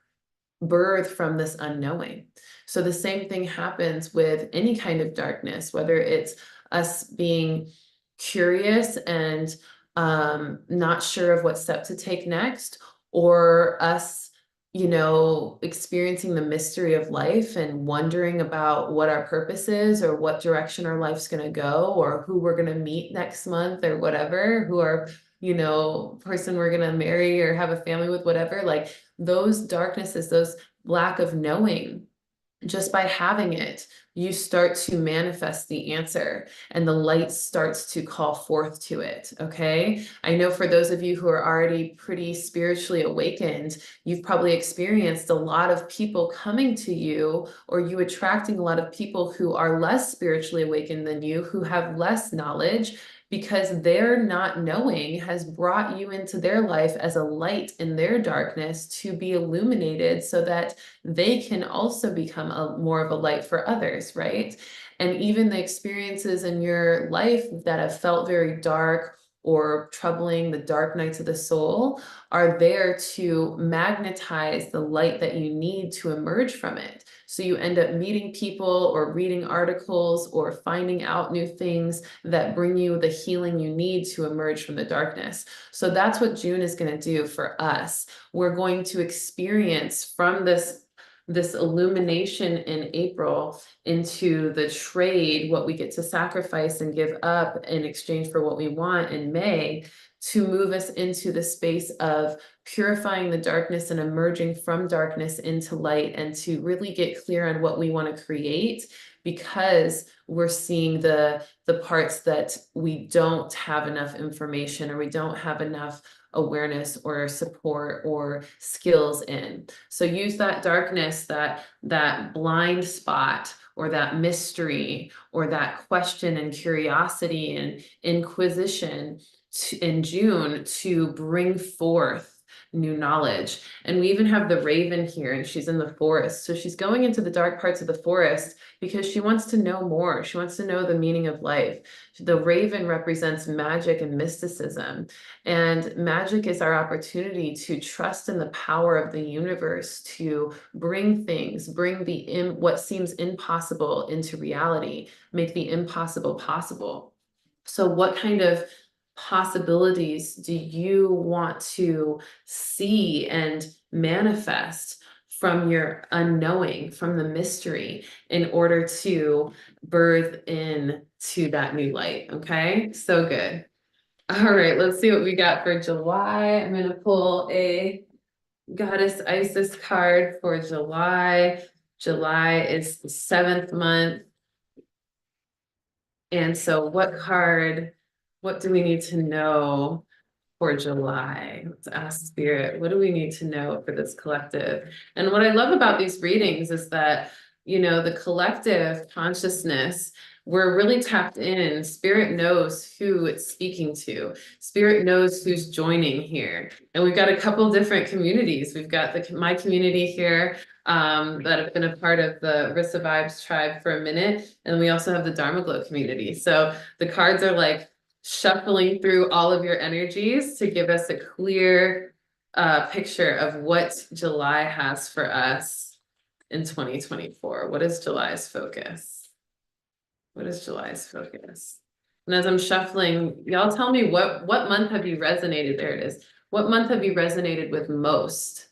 birth from this unknowing? So the same thing happens with any kind of darkness, whether it's us being curious and not sure of what step to take next, or us experiencing the mystery of life and wondering about what our purpose is, or what direction our life's going to go, or who we're going to meet next month, or whatever, who our person we're going to marry or have a family with, whatever. Like those darknesses, those lack of knowing, just by having it, you start to manifest the answer, and the light starts to call forth to it. Okay. I know for those of you who are already pretty spiritually awakened, you've probably experienced a lot of people coming to you, or you attracting a lot of people who are less spiritually awakened than you, who have less knowledge, because their not knowing has brought you into their life as a light in their darkness to be illuminated, so that they can also become more of a light for others, right? And even the experiences in your life that have felt very dark or troubling, the dark nights of the soul, are there to magnetize the light that you need to emerge from it. So you end up meeting people, or reading articles, or finding out new things that bring you the healing you need to emerge from the darkness. So that's what June is going to do for us. We're going to experience from this illumination in April into the trade, what we get to sacrifice and give up in exchange for what we want in May, to move us into the space of purifying the darkness and emerging from darkness into light, and to really get clear on what we want to create, because we're seeing the parts that we don't have enough information, or we don't have enough awareness or support or skills in. So use that darkness, that blind spot, or that mystery, or that question and curiosity and inquisition, in June to bring forth new knowledge. And we even have the raven here, and she's in the forest. So she's going into the dark parts of the forest because she wants to know more. She wants to know the meaning of life. The raven represents magic and mysticism. And magic is our opportunity to trust in the power of the universe to bring things, bring what seems impossible into reality, make the impossible possible. So what kind of possibilities do you want to see and manifest from your unknowing, from the mystery, in order to birth into that new light? Okay, so good. All right, let's see what we got for July. I'm going to pull a Goddess Isis card for July. July is the 7th month. And so what do we need to know for July? Let's ask Spirit, what do we need to know for this collective? And what I love about these readings is that, the collective consciousness, we're really tapped in. Spirit knows who it's speaking to. Spirit knows who's joining here. And we've got a couple different communities. We've got my community here, that have been a part of the Rissa Vibes tribe for a minute. And we also have the Dharma Glow community. So the cards are like shuffling through all of your energies to give us a clear picture of what July has for us in 2024. What is July's focus? What is July's focus? And as I'm shuffling, y'all tell me what month have you resonated? There it is. What month have you resonated with most?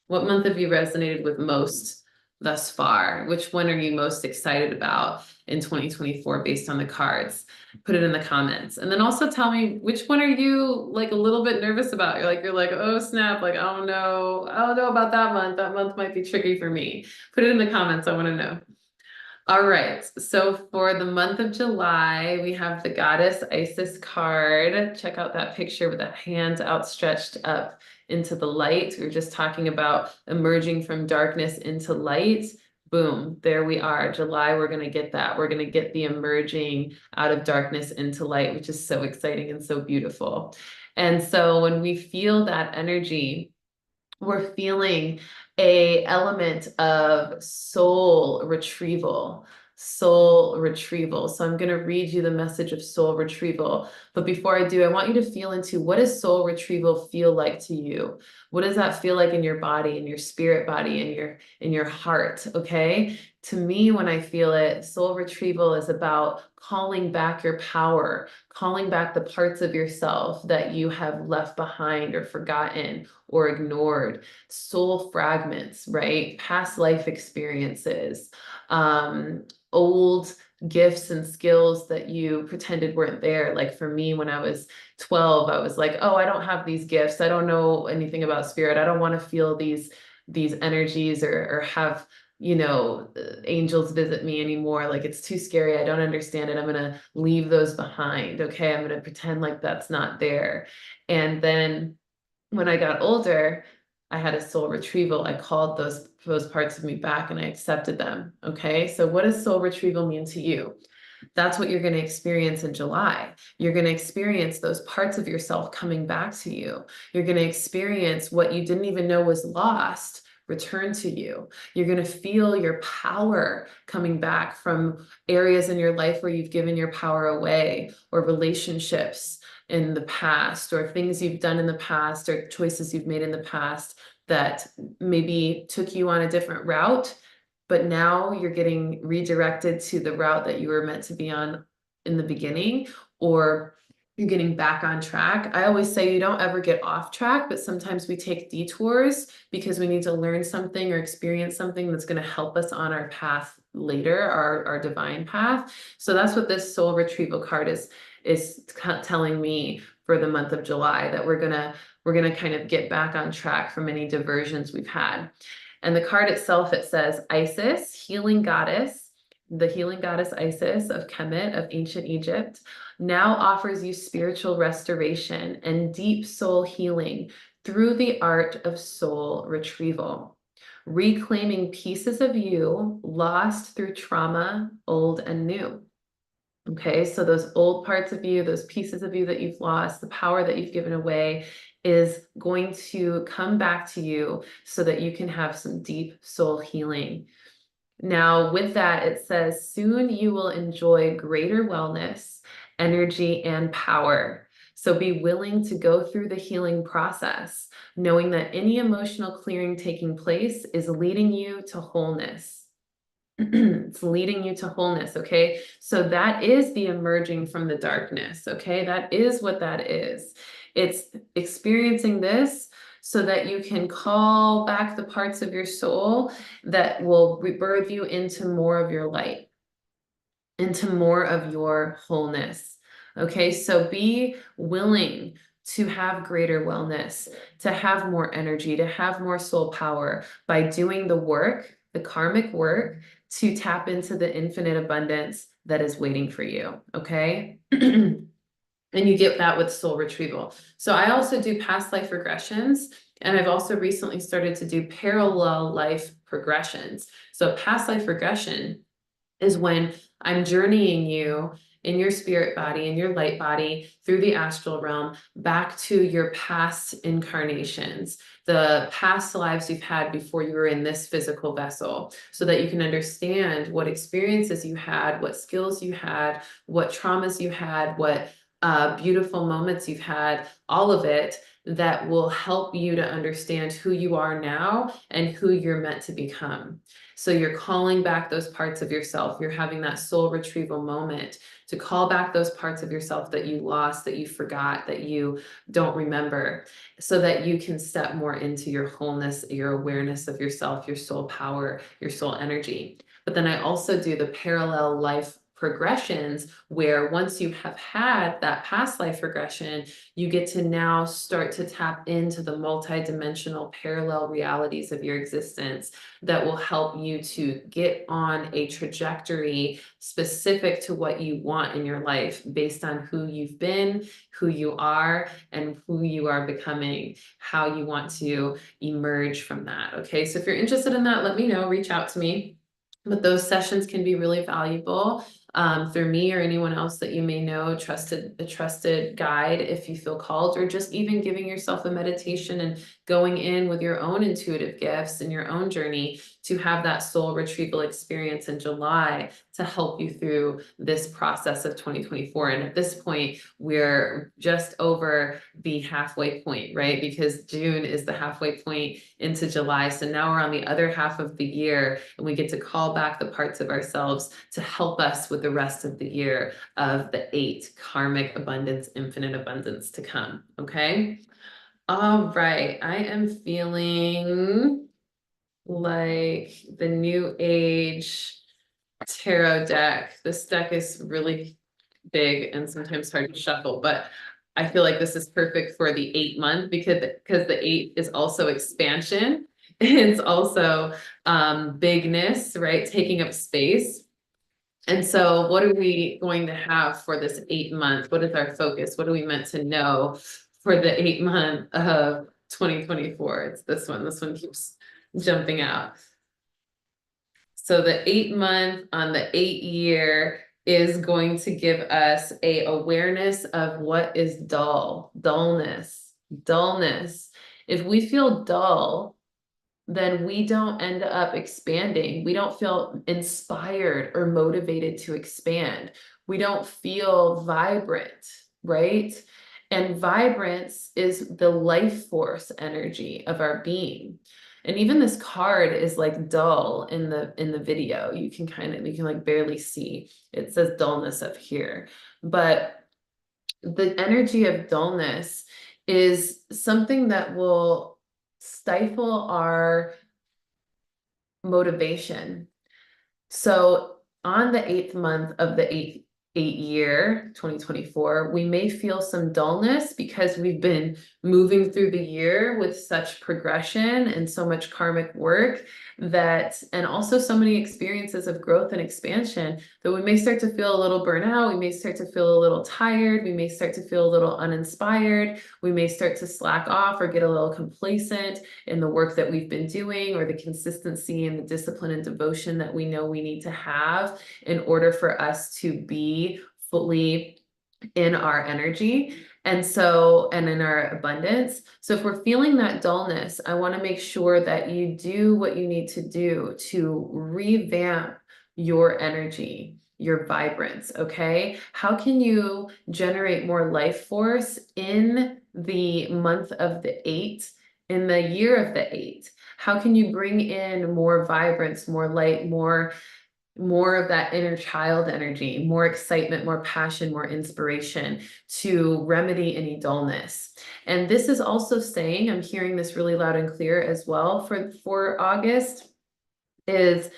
What month have you resonated with most thus far? Which one are you most excited about in 2024 based on the cards? Put it in the comments. And then also tell me, which one are you like a little bit nervous about? You're like, oh snap, like, I don't know about that month. That month might be tricky for me. Put it in the comments. I want to know. All right, so for the month of July, we have the Goddess Isis card. Check out that picture with the hands outstretched up into the light. We were just talking about emerging from darkness into light. Boom, there we are. July, we're going to get that. We're going to get the emerging out of darkness into light, which is so exciting and so beautiful. And so when we feel that energy, we're feeling a element of soul retrieval. So I'm going to read you the message of soul retrieval. But before I do, I want you to feel into, what does soul retrieval feel like to you? What does that feel like in your body, in your spirit body, in your heart? Okay. To me, when I feel it, soul retrieval is about calling back your power, calling back the parts of yourself that you have left behind or forgotten or ignored, soul fragments, right? Past life experiences, old gifts and skills that you pretended weren't there. Like for me, when I was 12, I was like, oh, I don't have these gifts. I don't know anything about spirit. I don't want to feel these energies or have, angels visit me anymore. Like it's too scary. I don't understand it. I'm going to leave those behind. Okay. I'm going to pretend like that's not there. And then when I got older, I had a soul retrieval. I called those parts of me back and I accepted them. Okay. So what does soul retrieval mean to you? That's what you're going to experience in July. You're going to experience those parts of yourself coming back to you. You're going to experience what you didn't even know was lost return to you. You're going to feel your power coming back from areas in your life where you've given your power away, or relationships in the past, or things you've done in the past, or choices you've made in the past that maybe took you on a different route, but now you're getting redirected to the route that you were meant to be on in the beginning, or you're getting back on track. I always say you don't ever get off track, but sometimes we take detours because we need to learn something or experience something that's going to help us on our path later, our divine path. So that's what this soul retrieval card is telling me for the month of July, that we're gonna kind of get back on track from any diversions we've had. And the card itself, it says Isis, healing goddess, the healing goddess Isis of Kemet of ancient Egypt, now offers you spiritual restoration and deep soul healing through the art of soul retrieval, reclaiming pieces of you lost through trauma, old and new. Okay, so those old parts of you, those pieces of you that you've lost, the power that you've given away is going to come back to you so that you can have some deep soul healing. Now, with that, it says, soon you will enjoy greater wellness, energy, and power. So be willing to go through the healing process, knowing that any emotional clearing taking place is leading you to wholeness. It's leading you to wholeness, okay? So that is the emerging from the darkness, okay? That is what that is. It's experiencing this so that you can call back the parts of your soul that will rebirth you into more of your light, into more of your wholeness. Okay, so be willing to have greater wellness, to have more energy, to have more soul power by doing the work, the karmic work, to tap into the infinite abundance that is waiting for you. Okay. And you get that with soul retrieval. So I also do past life regressions, and I've also recently started to do parallel life progressions. So past life regression is when I'm journeying you in your spirit body, in your light body, through the astral realm, back to your past incarnations, the past lives you've had before you were in this physical vessel, so that you can understand what experiences you had, what skills you had, what traumas you had, what beautiful moments you've had, all of it that will help you to understand who you are now and who you're meant to become. So you're calling back those parts of yourself. You're having that soul retrieval moment to call back those parts of yourself that you lost, that you forgot, that you don't remember, so that you can step more into your wholeness, your awareness of yourself, your soul power, your soul energy. But then I also do the parallel life progressions where once you have had that past life regression, you get to now start to tap into the multidimensional parallel realities of your existence that will help you to get on a trajectory specific to what you want in your life based on who you've been, who you are, and who you are becoming, how you want to emerge from that. Okay, so if you're interested in that, let me know, reach out to me. But those sessions can be really valuable through me or anyone else that you may know, a trusted guide if you feel called, or just even giving yourself a meditation and going in with your own intuitive gifts and your own journey to have that soul retrieval experience in July to help you through this process of 2024. And at this point, we're just over the halfway point, right? Because June is the halfway point into July. So now we're on the other half of the year, and we get to call back the parts of ourselves to help us with the rest of the year of the 8 karmic abundance, infinite abundance to come. Okay. All right. I am feeling like the New Age tarot deck. This deck is really big and sometimes hard to shuffle, but I feel like this is perfect for the 8 month because the 8 is also expansion. It's also bigness, right? Taking up space. And so what are we going to have for this 8 month? What is our focus? What are we meant to know for the 8 month of 2024? It's this one. This one keeps jumping out. So the 8 month on the 8 year is going to give us a awareness of what is dullness. If we feel dull, then we don't end up expanding. We don't feel inspired or motivated to expand. We don't feel vibrant, right? And vibrance is the life force energy of our being. And even this card is like dull in the video. You can like barely see. It says dullness up here. But the energy of dullness is something that will stifle our motivation. So on the 8th month of the 8 year, 2024, we may feel some dullness because we've been moving through the year with such progression and so much karmic work and also so many experiences of growth and expansion that we may start to feel a little burnout. We may start to feel a little tired. We may start to feel a little uninspired. We may start to slack off or get a little complacent in the work that we've been doing, or the consistency and the discipline and devotion that we know we need to have in order for us to be fully in our energy. And so, and in our abundance. So if we're feeling that dullness, I want to make sure that you do what you need to do to revamp your energy, your vibrance. Okay. How can you generate more life force in the month of the 8, in the year of the 8? How can you bring in more vibrance, more light, more of that inner child energy, more excitement, more passion, more inspiration to remedy any dullness? And this is also saying, I'm hearing this really loud and clear as well for August, is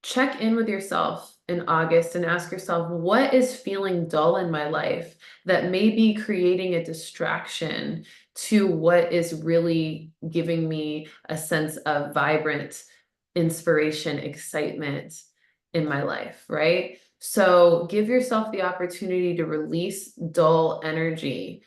check in with yourself in August and ask yourself, what is feeling dull in my life that may be creating a distraction to what is really giving me a sense of vibrant inspiration, excitement in my life, right? So give yourself the opportunity to release dull energy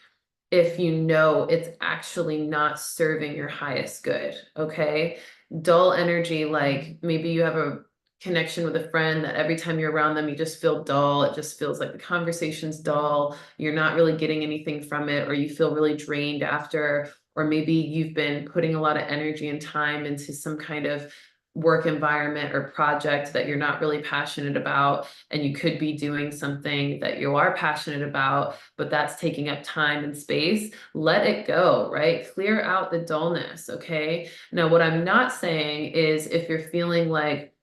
if you know it's actually not serving your highest good, okay? Dull energy, like maybe you have a connection with a friend that every time you're around them, you just feel dull. It just feels like the conversation's dull. You're not really getting anything from it, or you feel really drained after, or maybe you've been putting a lot of energy and time into some kind of work environment or project that you're not really passionate about, and you could be doing something that you are passionate about, but that's taking up time and space. Let it go, right? Clear out the dullness, okay? Now, what I'm not saying is if you're feeling like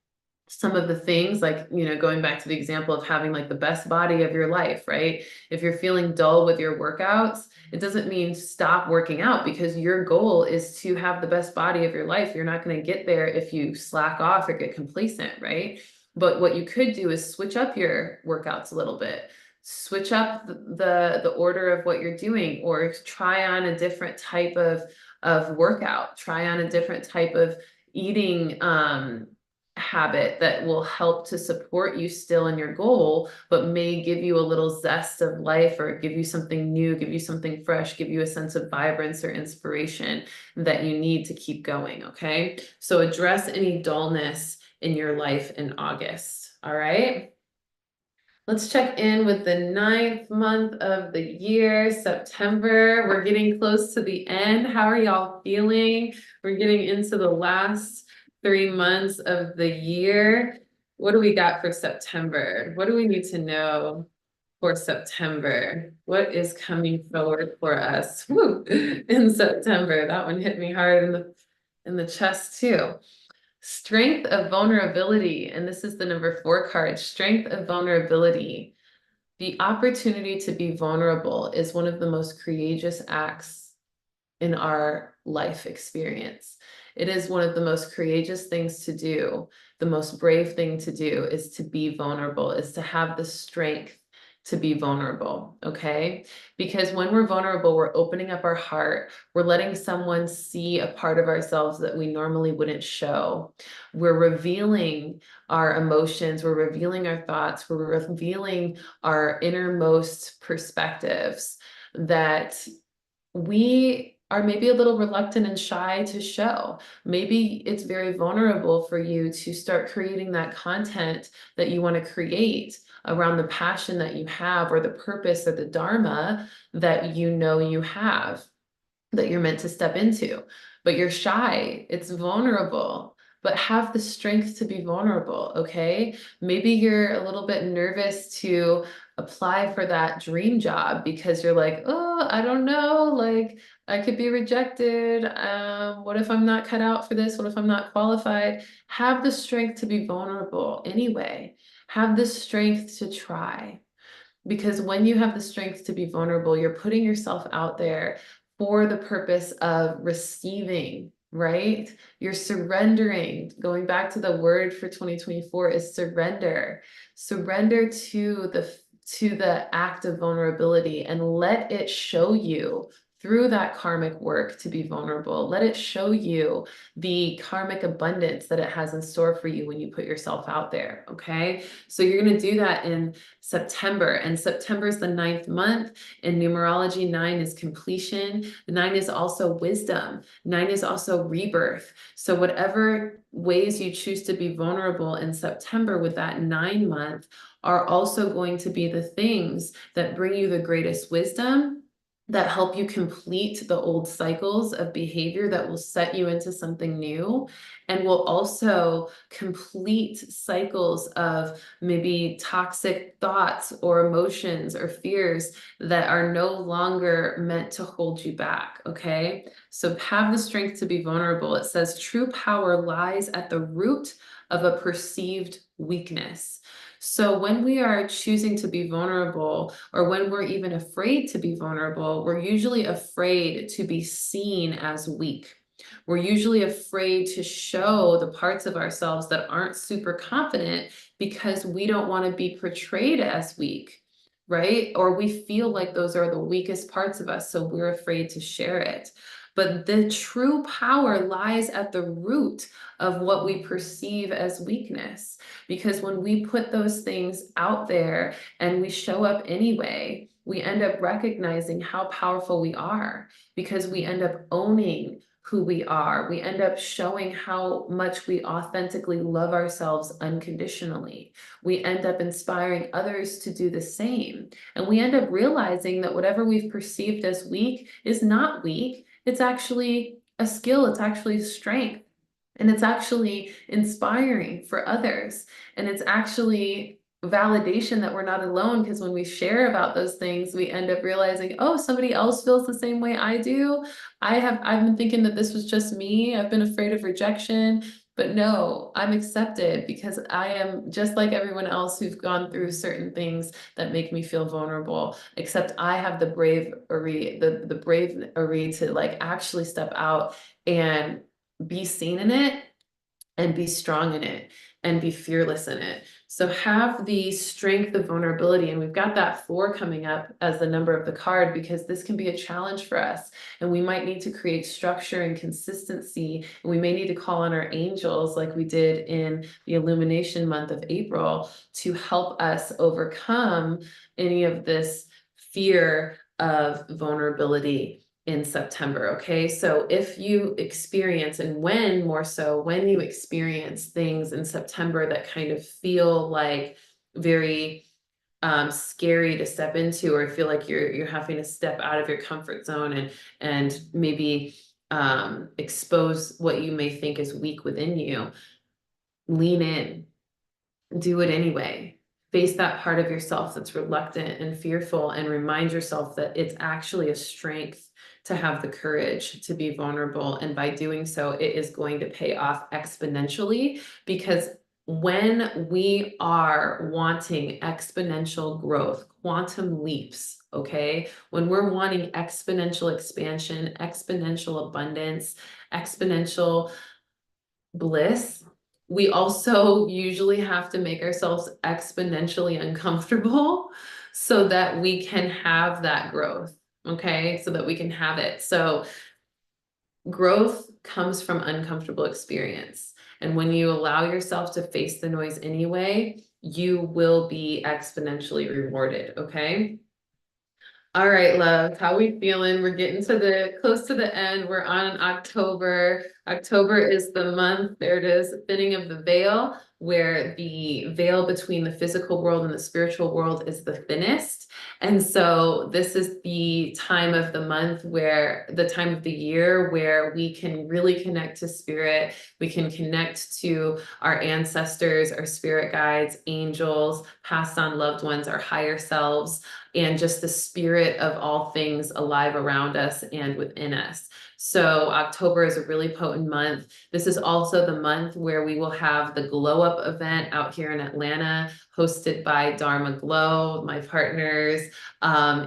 some of the things, like, going back to the example of having like the best body of your life, right? If you're feeling dull with your workouts, it doesn't mean stop working out, because your goal is to have the best body of your life. You're not going to get there if you slack off or get complacent, right? But what you could do is switch up your workouts a little bit, switch up the order of what you're doing, or try on a different type of workout, try on a different type of eating habit that will help to support you still in your goal, but may give you a little zest of life, or give you something new, give you something fresh, give you a sense of vibrance or inspiration that you need to keep going. Okay. So address any dullness in your life in August. All right. Let's check in with the 9th month of the year, September. We're getting close to the end. How are y'all feeling? We're getting into the last 3 months of the year. What do we got for September? What do we need to know for September? What is coming forward for us? Woo, in September? That one hit me hard in the chest too. Strength of vulnerability. And this is the number 4 card, strength of vulnerability. The opportunity to be vulnerable is one of the most courageous acts in our life experience. It is one of the most courageous things to do. The most brave thing to do is to be vulnerable, is to have the strength to be vulnerable, okay? Because when we're vulnerable, we're opening up our heart. We're letting someone see a part of ourselves that we normally wouldn't show. We're revealing our emotions. We're revealing our thoughts. We're revealing our innermost perspectives that we are maybe a little reluctant and shy to show. Maybe it's very vulnerable for you to start creating that content that you want to create around the passion that you have, or the purpose or the dharma that you have, that you're meant to step into. But you're shy, it's vulnerable, but have the strength to be vulnerable, okay? Maybe you're a little bit nervous to apply for that dream job because you're like, oh, I don't know, like I could be rejected. What if I'm not cut out for this? What if I'm not qualified? Have the strength to be vulnerable anyway. Have the strength to try. Because when you have the strength to be vulnerable, you're putting yourself out there for the purpose of receiving, right? You're surrendering. Going back to the word for 2024 is surrender. Surrender to the act of vulnerability, and let it show you through that karmic work to be vulnerable. Let it show you the karmic abundance that it has in store for you when you put yourself out there, okay? So you're going to do that in September, and September is the 9th month. In numerology, 9 is completion. 9 is also wisdom. 9 is also rebirth. So whatever ways you choose to be vulnerable in September with that 9 month are also going to be the things that bring you the greatest wisdom, that help you complete the old cycles of behavior that will set you into something new, and will also complete cycles of maybe toxic thoughts or emotions or fears that are no longer meant to hold you back, okay? So have the strength to be vulnerable. It says true power lies at the root of a perceived weakness. So when we are choosing to be vulnerable, or when we're even afraid to be vulnerable, we're usually afraid to be seen as weak. We're usually afraid to show the parts of ourselves that aren't super confident because we don't want to be portrayed as weak, right? Or we feel like those are the weakest parts of us, so we're afraid to share it. But the true power lies at the root of what we perceive as weakness. Because when we put those things out there and we show up anyway, we end up recognizing how powerful we are, because we end up owning who we are. We end up showing how much we authentically love ourselves unconditionally. We end up inspiring others to do the same. And we end up realizing that whatever we've perceived as weak is not weak. It's actually a skill. It's actually strength. And it's actually inspiring for others. And it's actually validation that we're not alone, because when we share about those things, we end up realizing, oh, somebody else feels the same way I do. I've been thinking that this was just me. I've been afraid of rejection, but no, I'm accepted because I am just like everyone else who've gone through certain things that make me feel vulnerable, except I have the bravery, the bravery to like actually step out and be seen in it, and be strong in it, and be fearless in it. So have the strength of vulnerability. And we've got that 4 coming up as the number of the card, because this can be a challenge for us. And we might need to create structure and consistency. And we may need to call on our angels like we did in the Illumination month of April to help us overcome any of this fear of vulnerability in September, okay? So if you experience, and when more so, when you experience things in September that kind of feel like very scary to step into, or feel like you're having to step out of your comfort zone and maybe expose what you may think is weak within you, lean in, do it anyway. Face that part of yourself that's reluctant and fearful, and remind yourself that it's actually a strength to have the courage to be vulnerable. And by doing so, it is going to pay off exponentially, because when we are wanting exponential growth, quantum leaps, okay, when we're wanting exponential expansion, exponential abundance, exponential bliss, we also usually have to make ourselves exponentially uncomfortable so that we can have that growth, okay? So that we can have it. So growth comes from uncomfortable experience. And when you allow yourself to face the noise anyway, you will be exponentially rewarded, okay? All right, love, how we feeling? We're getting to the close to the end. We're on October. October is the month, there it is, thinning of the veil, where the veil between the physical world and the spiritual world is the thinnest. And so this is the time of the month, where the time of the year where we can really connect to spirit. We can connect to our ancestors, our spirit guides, angels, passed on loved ones, our higher selves, and just the spirit of all things alive around us and within us. So October is a really potent month. This is also the month where we will have the Glow Up event out here in Atlanta, hosted by Dharma Glow, my partners,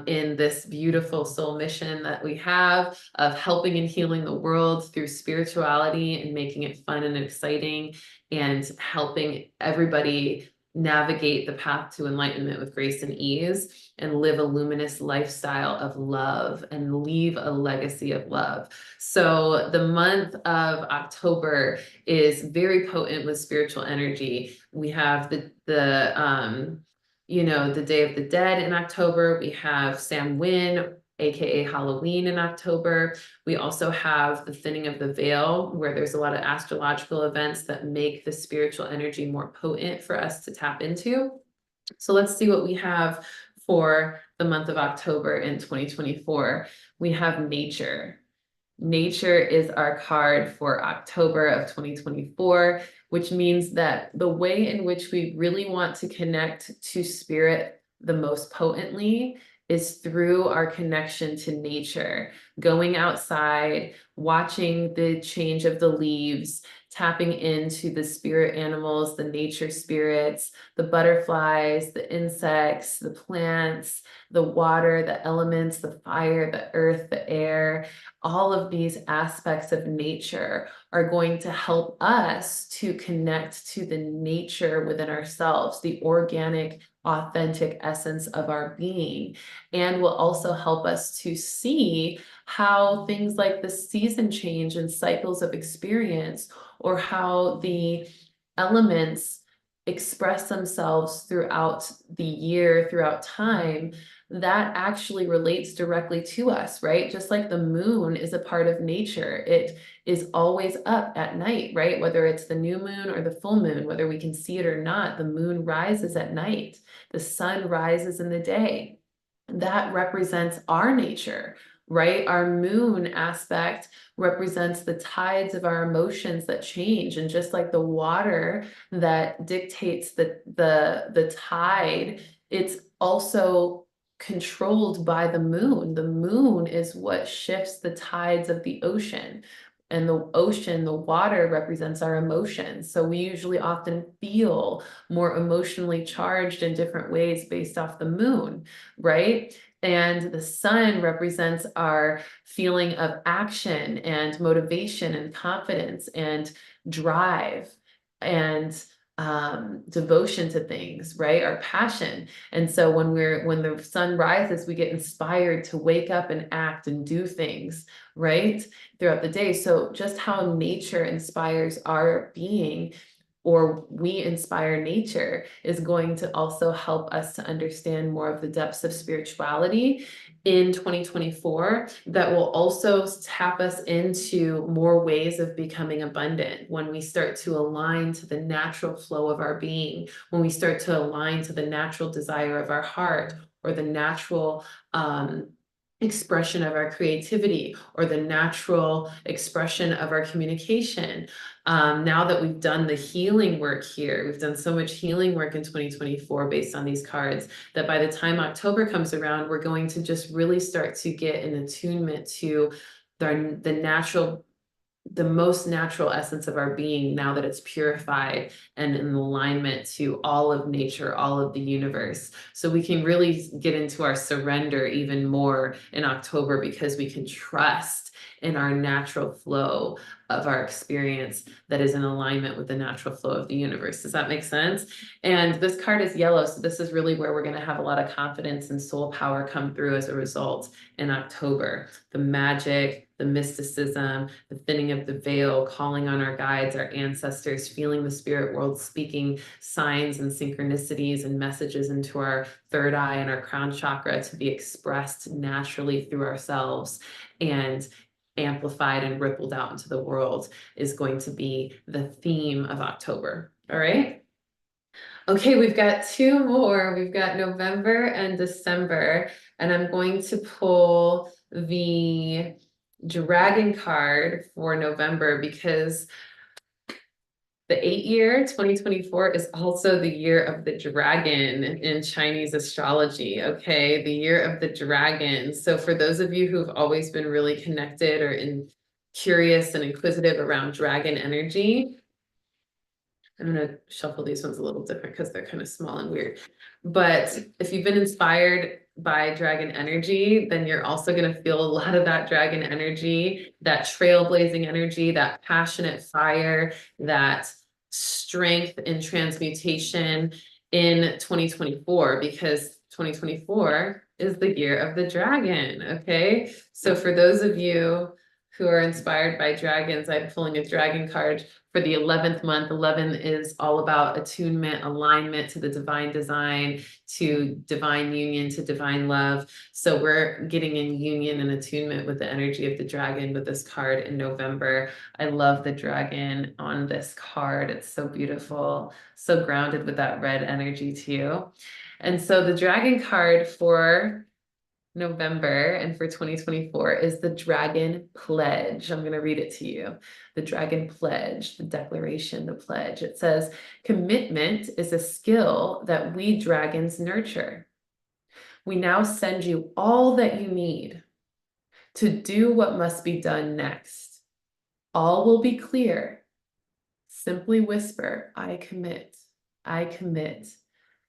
in this beautiful soul mission that we have of helping and healing the world through spirituality and making it fun and exciting, and helping everybody navigate the path to enlightenment with grace and ease, and live a luminous lifestyle of love and leave a legacy of love. So the month of October is very potent with spiritual energy. We have the Day of the Dead in October. We have Samhain, aka Halloween, in October. We also have the thinning of the veil, where there's a lot of astrological events that make the spiritual energy more potent for us to tap into. So let's see what we have for the month of October in 2024. We have nature. Nature is our card for October of 2024, which means that the way in which we really want to connect to spirit the most potently is through our connection to nature, going outside, watching the change of the leaves, tapping into the spirit animals, the nature spirits, the butterflies, the insects, the plants, the water, the elements, the fire, the earth, the air. All of these aspects of nature are going to help us to connect to the nature within ourselves, the organic, authentic essence of our being, and will also help us to see how things like the season change and cycles of experience, or how the elements express themselves throughout the year, throughout time, that actually relates directly to us, right? Just like the moon is a part of nature. It is always up at night, right? Whether it's the new moon or the full moon, whether we can see it or not, the moon rises at night. The sun rises in the day. That represents our nature, right? Our moon aspect represents the tides of our emotions that change. And just like the water that dictates the tide, it's also controlled by the moon. The moon is what shifts the tides of the ocean. And the ocean, the water, represents our emotions. So we usually often feel more emotionally charged in different ways based off the moon, right? And the sun represents our feeling of action and motivation and confidence and drive and devotion to things, right? Our passion. And so when the sun rises, we get inspired to wake up and act and do things, right? Throughout the day. So just how nature inspires our being, or we inspire nature, is going to also help us to understand more of the depths of spirituality in 2024, that will also tap us into more ways of becoming abundant when we start to align to the natural flow of our being, when we start to align to the natural desire of our heart, or the natural expression of our creativity, or the natural expression of our communication. Now that we've done the healing work here, we've done so much healing work in 2024 based on these cards, that by the time October comes around, we're going to just really start to get an attunement to the most natural essence of our being, now that it's purified and in alignment to all of nature, all of the universe. So we can really get into our surrender even more in October, because we can trust in our natural flow of our experience that is in alignment with the natural flow of the universe. Does that make sense? And this card is yellow, so this is really where we're going to have a lot of confidence and soul power come through as a result in October. The magic, the mysticism, the thinning of the veil, calling on our guides, our ancestors, feeling the spirit world speaking signs and synchronicities and messages into our third eye and our crown chakra to be expressed naturally through ourselves and amplified and rippled out into the world, is going to be the theme of October. All right. Okay, we've got two more. We've got November and December, and I'm going to pull the dragon card for November, because the 8-year 2024 is also the year of the dragon in Chinese astrology. Okay, the year of the dragon. So for those of you who've always been really connected or curious and inquisitive around dragon energy, I'm going to shuffle these ones a little different because they're kind of small and weird. But if you've been inspired by dragon energy, then you're also going to feel a lot of that dragon energy, that trailblazing energy, that passionate fire, that strength in transmutation in 2024, because 2024 is the year of the dragon. Okay, so for those of you who are inspired by dragons, I'm pulling a dragon card for the 11th month. 11 is all about attunement, alignment to the divine design, to divine union, to divine love. So we're getting in union and attunement with the energy of the dragon with this card in November. I love the dragon on this card. It's so beautiful, so grounded with that red energy too. And so the dragon card for November and for 2024 is the Dragon Pledge. I'm going to read it to you. The Dragon Pledge, the declaration, the pledge. It says, commitment is a skill that we dragons nurture. We now send you all that you need to do what must be done next. All will be clear. Simply whisper, I commit,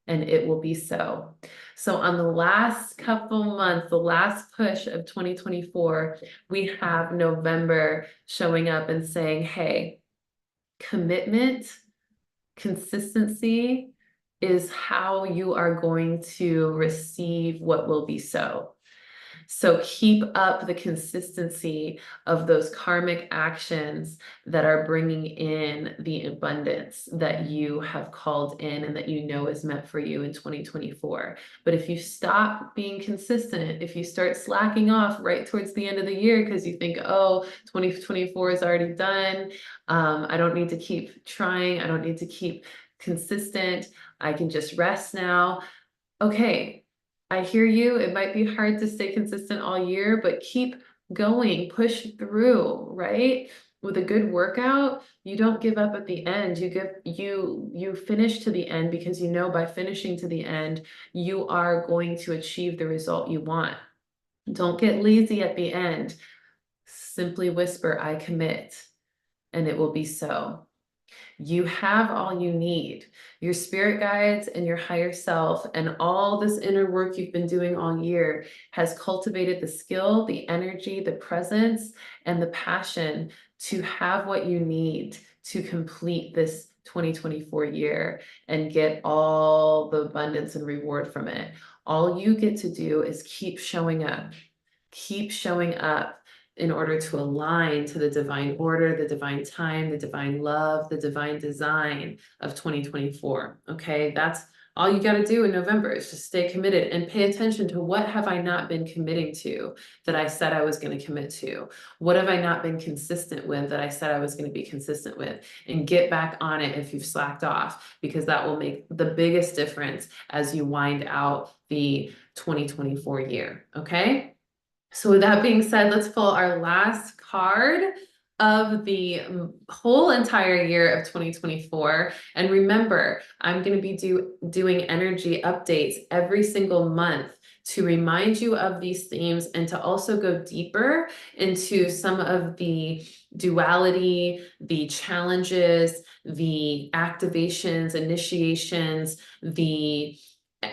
and it will be so. So on the last couple months, the last push of 2024, we have November showing up and saying, hey, commitment, consistency is how you are going to receive what will be so. So keep up the consistency of those karmic actions that are bringing in the abundance that you have called in and that you know is meant for you in 2024. But if you stop being consistent, if you start slacking off right towards the end of the year because you think, oh, 2024 is already done, I don't need to keep trying, I don't need to keep consistent, I can just rest now. Okay, I hear you. It might be hard to stay consistent all year, but keep going, push through, right? With a good workout, you don't give up at the end. You finish to the end because you know by finishing to the end, you are going to achieve the result you want. Don't get lazy at the end. Simply whisper, I commit, and it will be so. You have all you need. Your spirit guides and your higher self and all this inner work you've been doing all year has cultivated the skill, the energy, the presence, and the passion to have what you need to complete this 2024 year and get all the abundance and reward from it. All you get to do is keep showing up. Keep showing up in order to align to the divine order, the divine time, the divine love, the divine design of 2024. Okay, that's all you got to do in November is just stay committed and pay attention to what have I not been committing to that I said I was going to commit to? What have I not been consistent with that I said I was going to be consistent with? And get back on it if you've slacked off, because that will make the biggest difference as you wind out the 2024 year. Okay. So with that being said, let's pull our last card of the whole entire year of 2024. And remember, I'm going to be doing energy updates every single month to remind you of these themes and to also go deeper into some of the duality, the challenges, the activations, initiations, the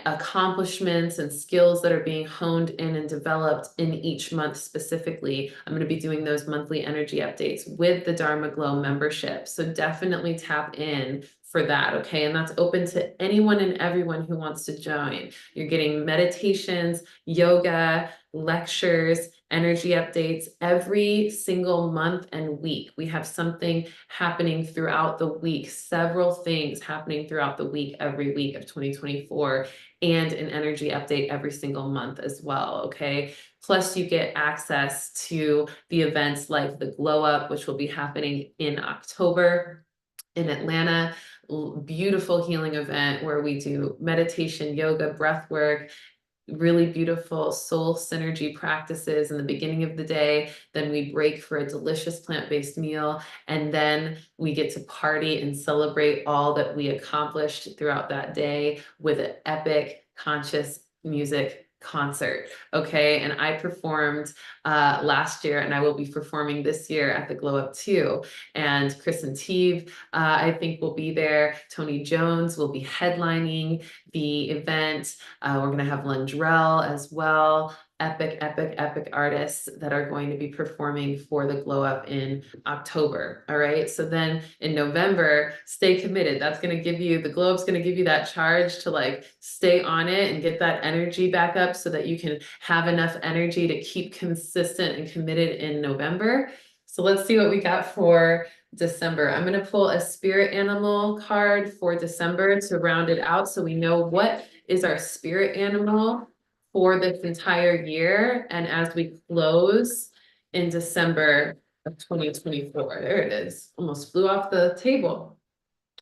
accomplishments and skills that are being honed in and developed in each month specifically. I'm going to be doing those monthly energy updates with the Dharma Glow membership. So definitely tap in for that. Okay. And that's open to anyone and everyone who wants to join. You're getting meditations, yoga, lectures, energy updates every single month and week. We have something happening throughout the week, several things happening throughout the week, every week of 2024, and an energy update every single month as well. Okay. Plus you get access to the events like the Glow Up, which will be happening in October in Atlanta. Beautiful healing event where we do meditation, yoga, breath work, really beautiful soul synergy practices in the beginning of the day. Then we break for a delicious plant-based meal. And then we get to party and celebrate all that we accomplished throughout that day with an epic conscious music concert. Okay. And I performed last year and I will be performing this year at the Glow Up too. And Chris and Teve, I think will be there. Tony Jones will be headlining the event. We're going to have Lundrell as well. Epic, epic, epic artists that are going to be performing for the glow up in October. All right. So then in November, stay committed. That's going to give you, the glow up's going to give you that charge to like stay on it and get that energy back up so that you can have enough energy to keep consistent and committed in November. So let's see what we got for December. I'm going to pull a spirit animal card for December to round it out so we know what is our spirit animal for this entire year. And as we close in December of 2024, there it is, almost flew off the table.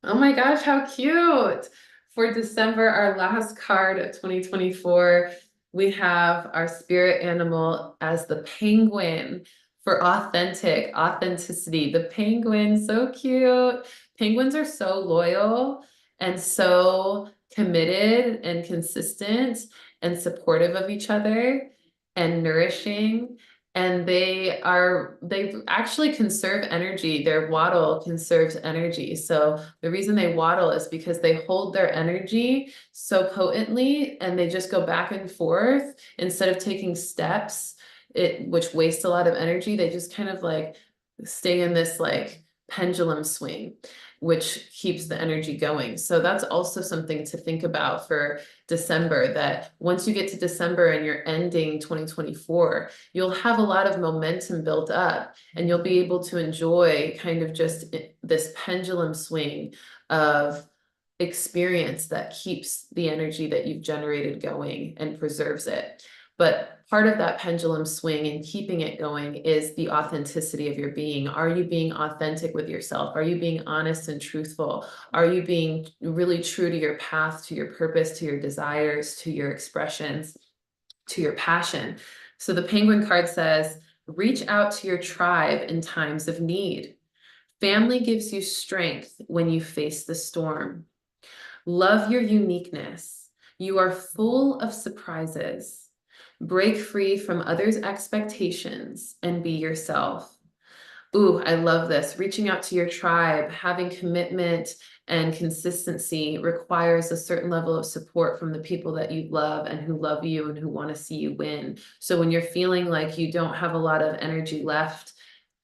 Oh my gosh, how cute. For December, our last card of 2024, we have our spirit animal as the penguin for authenticity. The penguin, so cute. Penguins are so loyal and so committed and consistent and supportive of each other and nourishing. And they actually conserve energy. Their waddle conserves energy. So the reason they waddle is because they hold their energy so potently and they just go back and forth instead of taking steps, which waste a lot of energy. They just kind of like stay in this like pendulum swing, which keeps the energy going. So that's also something to think about for December, that once you get to December and you're ending 2024, you'll have a lot of momentum built up and you'll be able to enjoy kind of just this pendulum swing of experience that keeps the energy that you've generated going and preserves it. But part of that pendulum swing and keeping it going is the authenticity of your being. Are you being authentic with yourself? Are you being honest and truthful? Are you being really true to your path, to your purpose, to your desires, to your expressions, to your passion? So the penguin card says, reach out to your tribe in times of need. Family gives you strength when you face the storm. Love your uniqueness. You are full of surprises. Break free from others' expectations and be yourself. Ooh, I love this. Reaching out to your tribe, having commitment and consistency requires a certain level of support from the people that you love and who love you and who want to see you win. So when you're feeling like you don't have a lot of energy left,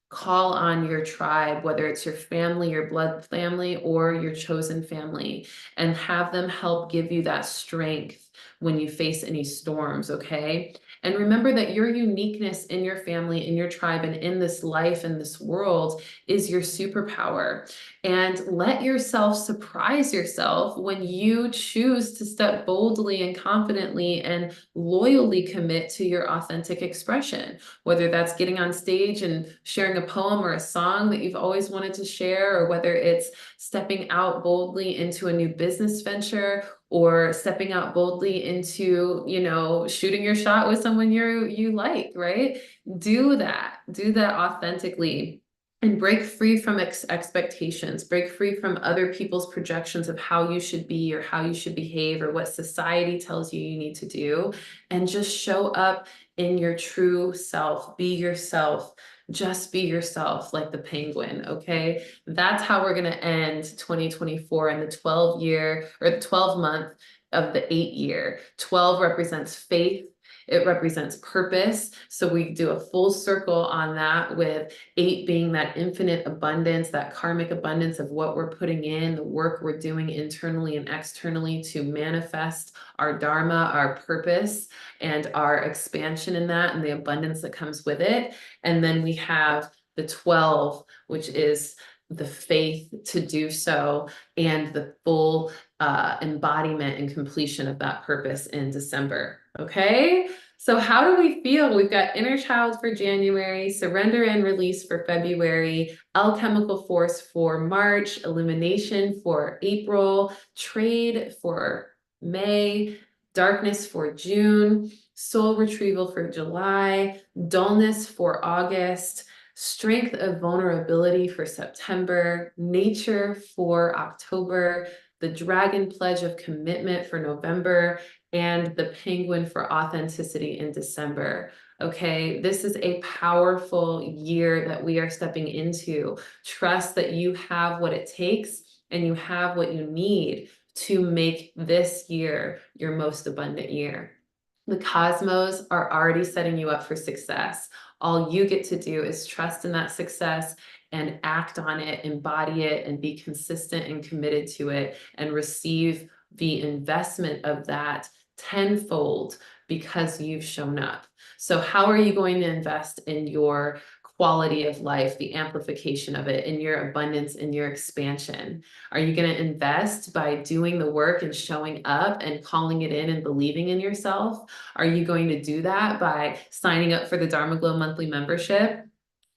call on your tribe, whether it's your family, your blood family, or your chosen family, and have them help give you that strength when you face any storms, okay? And remember that your uniqueness in your family, in your tribe, and in this life, in this world is your superpower. And let yourself surprise yourself when you choose to step boldly and confidently and loyally commit to your authentic expression, whether that's getting on stage and sharing a poem or a song that you've always wanted to share, or whether it's stepping out boldly into a new business venture, or stepping out boldly into, you know, shooting your shot with someone you like, right? Do that authentically. And break free from expectations, break free from other people's projections of how you should be or how you should behave or what society tells you need to do. And just show up in your true self. Be yourself. Just be yourself, like the penguin, okay? That's how we're going to end 2024 in the 12-year or the 12-month of the 8-year. 12 represents faith. It represents purpose. So we do a full circle on that, with 8 being that infinite abundance, that karmic abundance of what we're putting in, the work we're doing internally and externally to manifest our dharma, our purpose, and our expansion in that and the abundance that comes with it. And then we have the 12, which is the faith to do so and the full embodiment and completion of that purpose in December. Okay, so how do we feel? We've got inner child for January, surrender and release for February, alchemical force for March, illumination for April, trade for May, darkness for June, soul retrieval for July, dullness for August, strength of vulnerability for September, nature for October, the dragon pledge of commitment for November, and the penguin for authenticity in December. Okay, this is a powerful year that we are stepping into. Trust that you have what it takes and you have what you need to make this year your most abundant year. The cosmos are already setting you up for success. All you get to do is trust in that success and act on it, embody it, and be consistent and committed to it, and receive the investment of that tenfold because you've shown up. So how are you going to invest in your quality of life, the amplification of it, in your abundance, in your expansion? Are you going to invest by doing the work and showing up and calling it in and believing in yourself? Are you going to do that by signing up for the Dharma Glow monthly membership?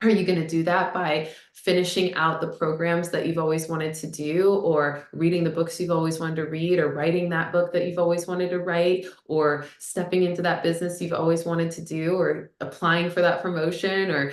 Are you going to do that by finishing out the programs that you've always wanted to do, or reading the books you've always wanted to read, or writing that book that you've always wanted to write, or stepping into that business you've always wanted to do, or applying for that promotion, or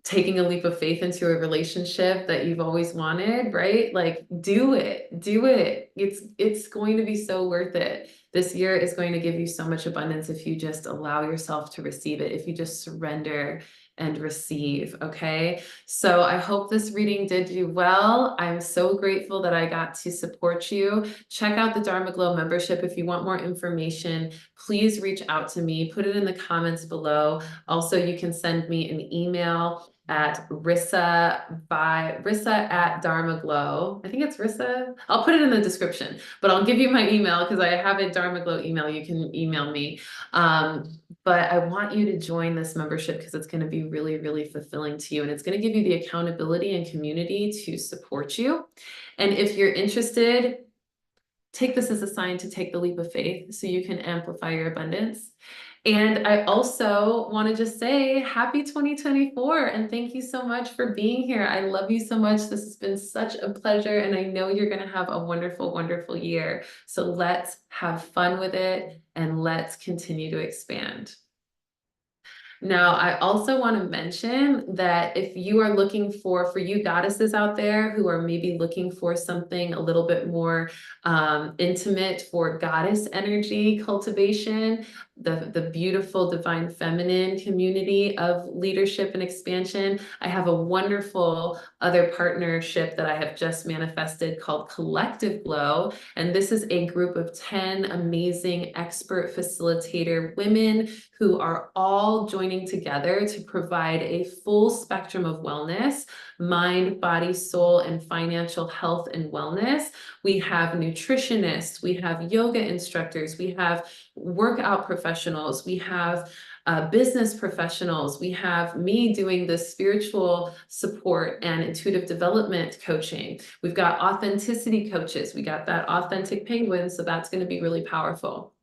taking a leap of faith into a relationship that you've always wanted, right? Like, do it, do it. It's going to be so worth it. This year is going to give you so much abundance if you just allow yourself to receive it, if you just surrender and receive. Okay. So I hope this reading did you well. I'm so grateful that I got to support you. Check out the Dharma Glow membership. If you want more information, please reach out to me, put it in the comments below. Also, you can send me an email at Rissa at Dharma Glow. I think it's Rissa. I'll put it in the description, but I'll give you my email because I have a Dharma Glow email. You can email me. But I want you to join this membership because it's going to be really, really fulfilling to you. And it's going to give you the accountability and community to support you. And if you're interested, take this as a sign to take the leap of faith so you can amplify your abundance. And I also want to just say happy 2024 and thank you so much for being here. I love you so much. This has been such a pleasure, and I know you're going to have a wonderful, wonderful year. So let's have fun with it and let's continue to expand. Now, I also want to mention that if you are looking for you goddesses out there who are maybe looking for something a little bit more intimate for goddess energy cultivation, the beautiful divine feminine community of leadership and expansion, I have a wonderful other partnership that I have just manifested called Collective Glow. And this is a group of 10 amazing expert facilitator women who are all joining together to provide a full spectrum of wellness, mind, body, soul, and financial health and wellness. We have nutritionists, we have yoga instructors, we have workout professionals, we have business professionals, we have me doing the spiritual support and intuitive development coaching. We've got authenticity coaches. We got that authentic penguin, so that's going to be really powerful.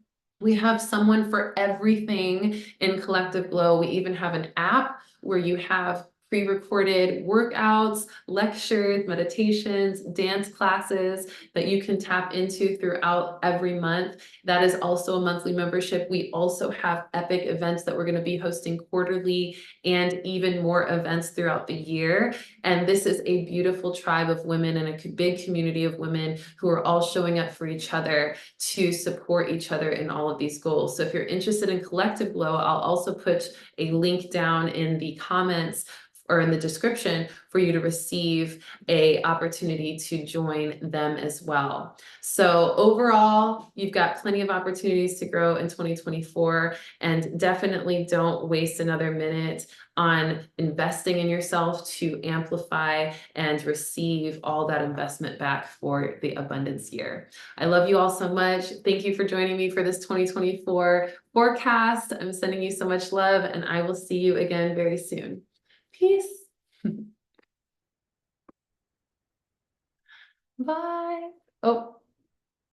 We have someone for everything in Collective Glow. We even have an app where you have pre-recorded workouts, lectures, meditations, dance classes that you can tap into throughout every month. That is also a monthly membership. We also have epic events that we're going to be hosting quarterly and even more events throughout the year. And this is a beautiful tribe of women and a big community of women who are all showing up for each other to support each other in all of these goals. So if you're interested in Collective Glow, I'll also put a link down in the comments or in the description for you to receive an opportunity to join them as well. So overall, you've got plenty of opportunities to grow in 2024, and definitely don't waste another minute on investing in yourself to amplify and receive all that investment back for the abundance year. I love you all so much. Thank you for joining me for this 2024 forecast. I'm sending you so much love, and I will see you again very soon. Peace. Bye. Oh.